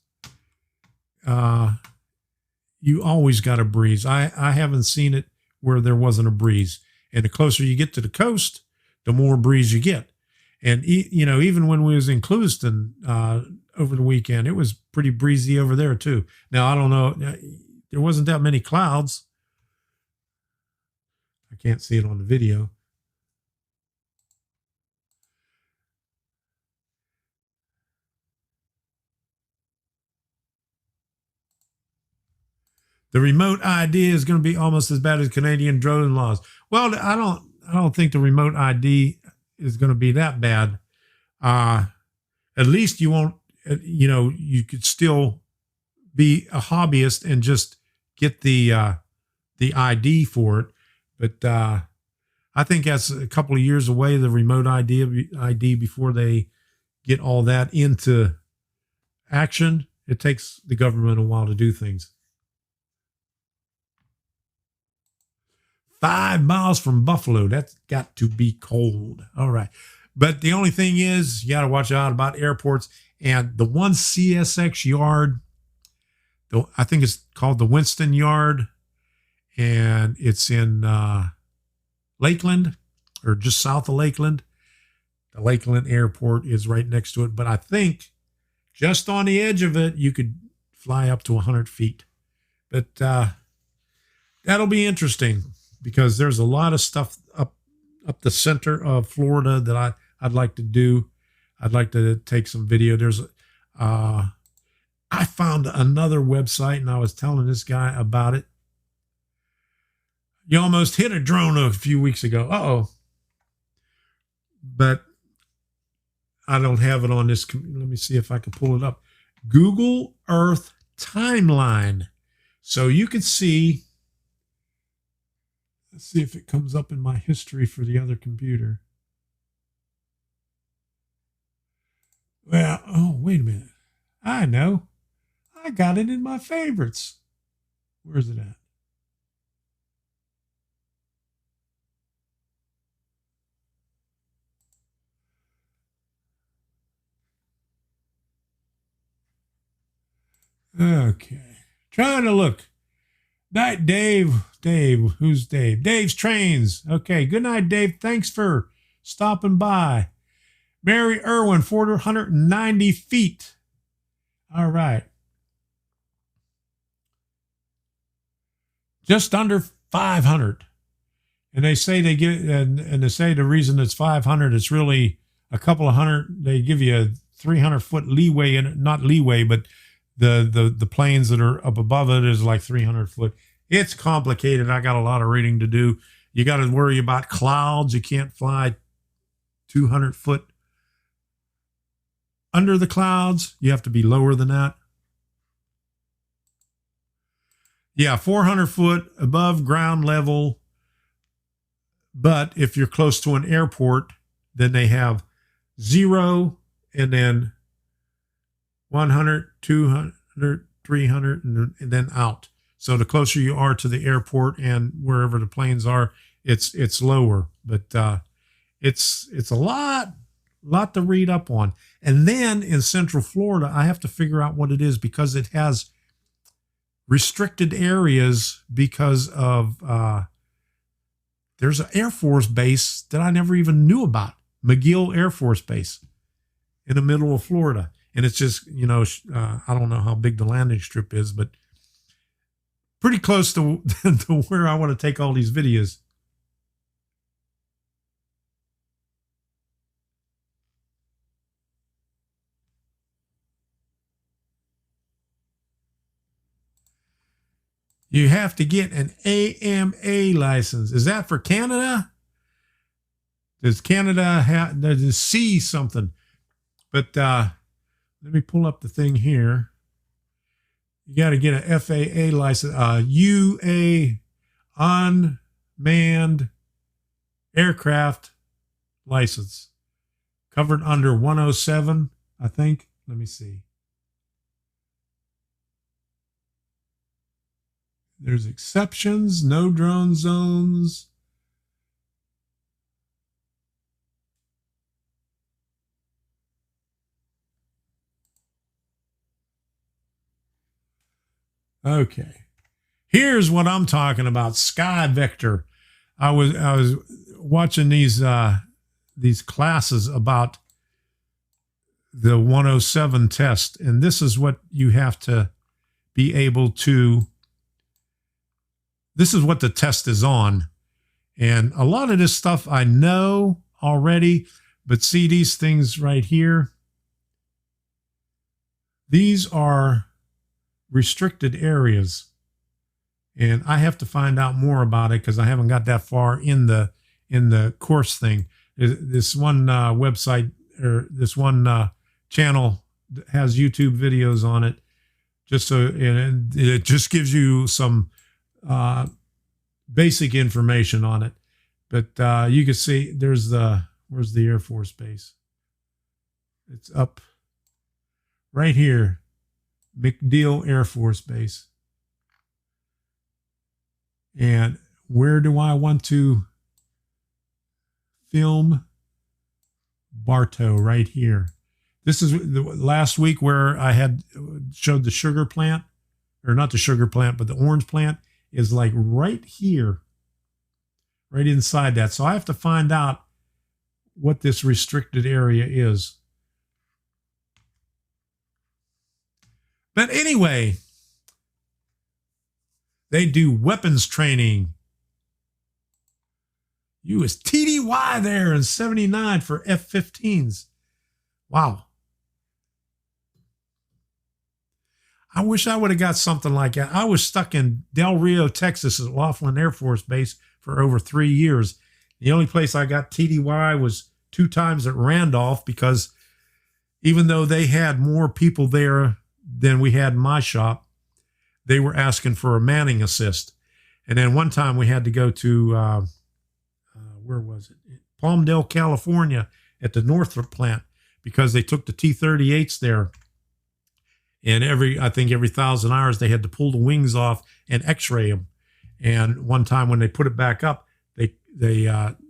you always got a breeze. I haven't seen it where there wasn't a breeze. And the closer you get to the coast, the more breeze you get. And even when we was in Clewiston over the weekend, it was pretty breezy over there too. Now I don't know, there wasn't that many clouds. I can't see it on the video. The remote ID is going to be almost as bad as Canadian drone laws. Well, I don't think the remote ID is going to be that bad. At least you won't, you could still be a hobbyist and just get the ID for it. But I think that's a couple of years away, the remote ID before they get all that into action. It takes the government a while to do things. 5 miles from Buffalo. That's got to be cold. All right. But the only thing is, you got to watch out about airports. And the one CSX yard, I think it's called the Winston Yard, and it's in Lakeland, or just south of Lakeland. The Lakeland Airport is right next to it. But I think just on the edge of it, you could fly up to 100 feet. But that'll be interesting, because there's a lot of stuff up the center of Florida that I'd like to do. I'd like to take some video. There's I found another website, and I was telling this guy about it. You almost hit a drone a few weeks ago. Uh-oh. But I don't have it on this. Let me see if I can pull it up. Google Earth Timeline. So you can see. Let's see if it comes up in my history for the other computer. Well, oh, wait a minute. I know. I got it in my favorites. Where's it at? Okay. Trying to look. Night, Dave. Dave, who's Dave? Dave's Trains. Okay, good night, Dave. Thanks for stopping by. Mary Irwin, 490 feet. All right. Just under 500. And they say they give, and they say the reason it's 500, it's really a couple of hundred. They give you a 300-foot leeway in it, not leeway, but the planes that are up above it is like 300 foot. It's complicated. I got a lot of reading to do. You got to worry about clouds. You can't fly 200 foot under the clouds. You have to be lower than that. Yeah, 400 foot above ground level. But if you're close to an airport, then they have 0 and then 100, 200, 300, and then out. So the closer you are to the airport and wherever the planes are, it's lower. But it's a lot to read up on. And then in Central Florida, I have to figure out what it is, because it has restricted areas because of there's an Air Force base that I never even knew about, McGill Air Force Base in the middle of Florida. And it's just, I don't know how big the landing strip is, but pretty close to, to where I want to take all these videos. You have to get an AMA license. Is that for Canada? Does Canada have, does it see something? But let me pull up the thing here. You got to get an FAA license, UA unmanned aircraft license, covered under 107, I think. Let me see. There's exceptions, no drone zones. Okay. Here's what I'm talking about. Sky Vector. I was watching these these classes about the 107 test, and this is what you have to be able to. This is what the test is on, and a lot of this stuff I know already, but see these things right here. These are restricted areas, and I have to find out more about it because I haven't got that far in the course thing. This one website, or this one channel has YouTube videos on it, just so, and it just gives you some basic information on it. But you can see there's where's the Air Force Base? It's up right here, MacDill Air Force Base. And where do I want to film? Bartow, right here. This is the last week where I had showed the sugar plant, or not the sugar plant, but the orange plant is like right here, right inside that. So I have to find out what this restricted area is. But anyway, they do weapons training. You was TDY there in 79 for F-15s. Wow. I wish I would have got something like that. I was stuck in Del Rio, Texas at Laughlin Air Force Base for over 3 years. The only place I got TDY was 2 times at Randolph, because even though they had more people there than we had in my shop, they were asking for a manning assist. And then one time we had to go to, where was it? Palmdale, California, at the Northrop plant, because they took the T-38s there. And I think every 1,000 hours they had to pull the wings off and x-ray them. And one time when they put it back up, they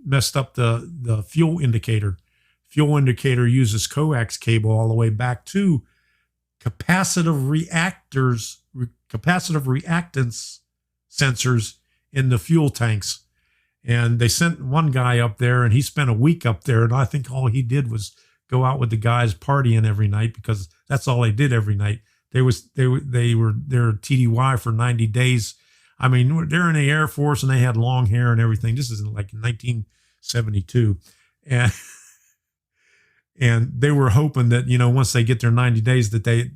messed up the fuel indicator. Fuel indicator uses coax cable all the way back to capacitive reactance sensors in the fuel tanks. And they sent one guy up there, and he spent a week up there. And I think all he did was go out with the guys partying every night, because that's all they did every night. They were there TDY for 90 days. I mean, they're in the Air Force and they had long hair and everything. This is like in 1972. And they were hoping that, once they get their 90 days that they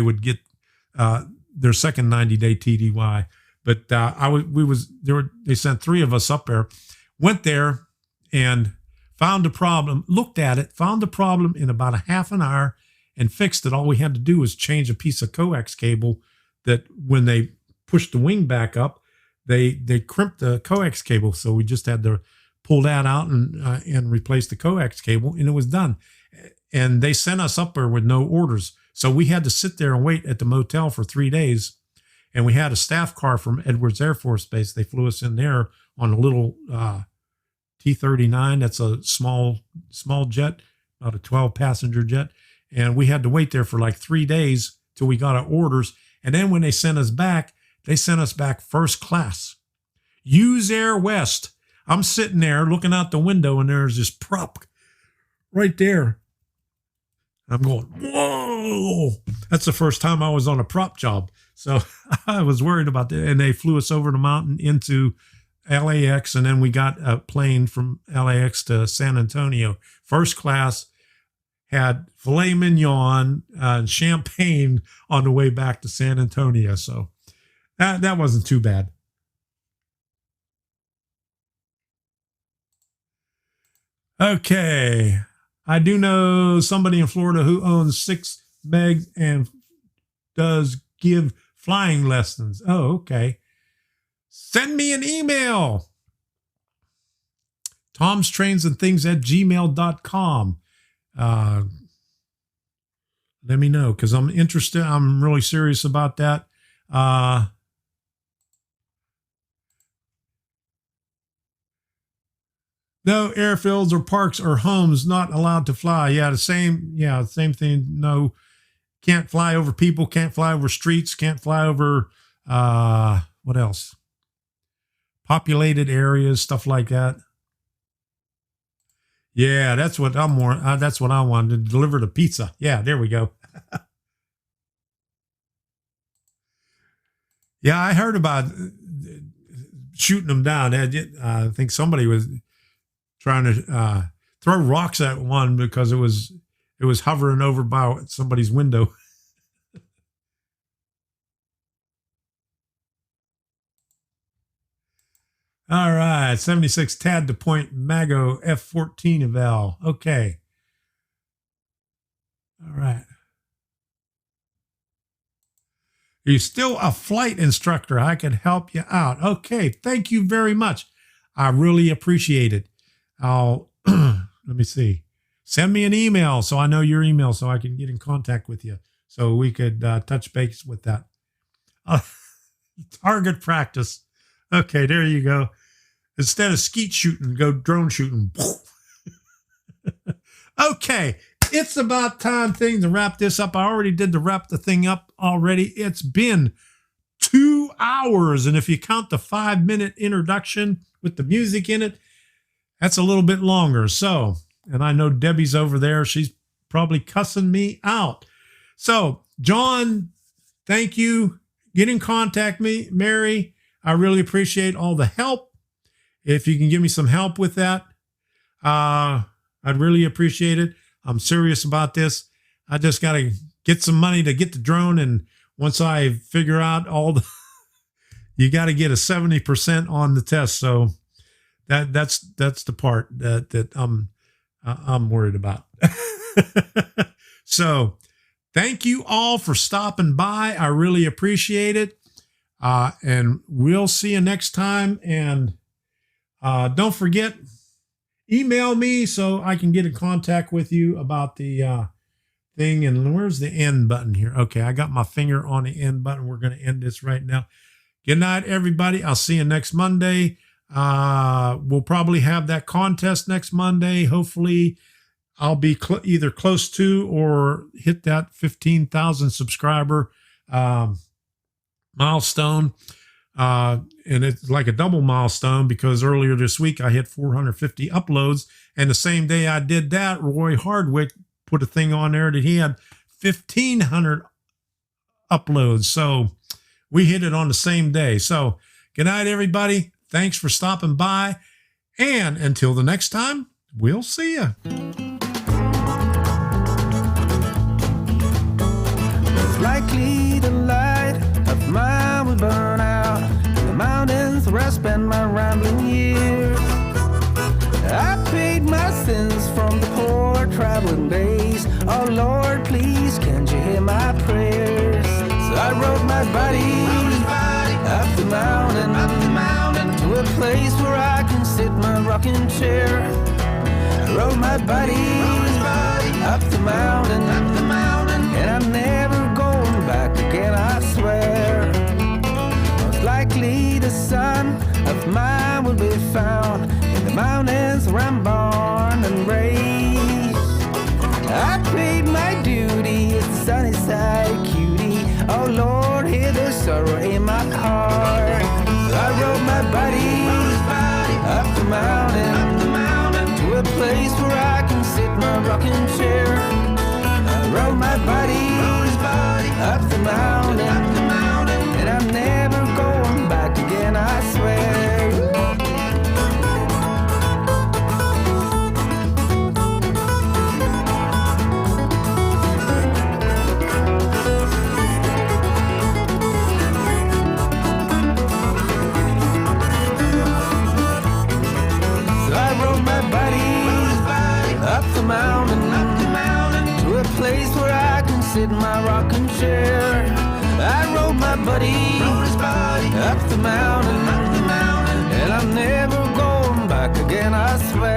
would get their second 90-day TDY. But they sent 3 of us up there, went there and found a problem, looked at it, found the problem in about a half an hour and fixed it. All we had to do was change a piece of coax cable that when they pushed the wing back up, they crimped the coax cable. So we just had to pull that out and replace the coax cable, and it was done. And they sent us up there with no orders. So we had to sit there and wait at the motel for 3 days. And we had a staff car from Edwards Air Force Base. They flew us in there on a little T-39. That's a small jet, about a 12-passenger jet. And we had to wait there for like 3 days till we got our orders. And then when they sent us back first class. Hughes Air West. I'm sitting there looking out the window, and there's this prop right there. I'm going, whoa. That's the first time I was on a prop job. So I was worried about that. And they flew us over the mountain into LAX, and then we got a plane from LAX to San Antonio. First class, had filet mignon and champagne on the way back to San Antonio. So that wasn't too bad. Okay. I do know somebody in Florida who owns 6 megs and does give flying lessons. Oh, okay. Send me an email. tomstrains@gmail.com. Let me know, because I'm interested. I'm really serious about that. No airfields or parks or homes not allowed to fly. Yeah, the same thing. No, can't fly over people, can't fly over streets, can't fly over, what else? Populated areas, stuff like that. Yeah, that's what I'm more. That's what I wanted to deliver the pizza. Yeah, there we go. Yeah, I heard about shooting them down. I think somebody was trying to throw rocks at one because it was hovering over by somebody's window. All right, 76 Tad to Point Mago F14 eval. Okay. All right. Are you still a flight instructor? I can help you out. Okay, thank you very much. I really appreciate it. I'll, let me see. Send me an email so I know your email so I can get in contact with you so we could touch base with that. Target practice. Okay, there you go. Instead of skeet shooting, go drone shooting. Okay, it's about time to wrap this up. I already did wrap the thing up already. It's been 2 hours. And if you count the 5-minute introduction with the music in it, that's a little bit longer. So, and I know Debbie's over there. She's probably cussing me out. So, John, thank you. Get in contact me, Mary. I really appreciate all the help. If you can give me some help with that, I'd really appreciate it. I'm serious about this. I just got to get some money to get the drone. And once I figure out you got to get a 70% on the test. So that's the part that I'm worried about. So thank you all for stopping by. I really appreciate it. And we'll see you next time. And don't forget, email me so I can get in contact with you about the thing. And where's the end button here? Okay, I got my finger on the end button. We're going to end this right now. Good night, everybody. I'll see you next Monday. We'll probably have that contest next Monday. Hopefully, I'll be either close to or hit that 15,000 subscriber milestone. And it's like a double milestone because earlier this week I hit 450 uploads. And the same day I did that, Roy Hardwick put a thing on there that he had 1,500 uploads. So we hit it on the same day. So good night, everybody. Thanks for stopping by. And until the next time, we'll see you. It's likely the light of mine will burn out. Mountains where I spent my rambling years. I paid my sins from the poor traveling days. Oh Lord, please can't you hear my prayers? So I rode my body up the mountain to a place where I can sit my rocking chair. I rode my body up the mountain, and I'm never going back again, I swear. Likely the son of mine will be found in the mountains where I'm born and raised. I paid my duty as the sunny side cutie. Oh Lord, hear the sorrow in my heart. So I rode my body up the mountain to a place where I can sit my rocking chair. I rode my body up the mountain, and I'm never going back again, I swear. So I rode my body up the mountain to a place where I can sit in my rocking chair. I rode my buddy up the mountain, and I'm never going back again, I swear.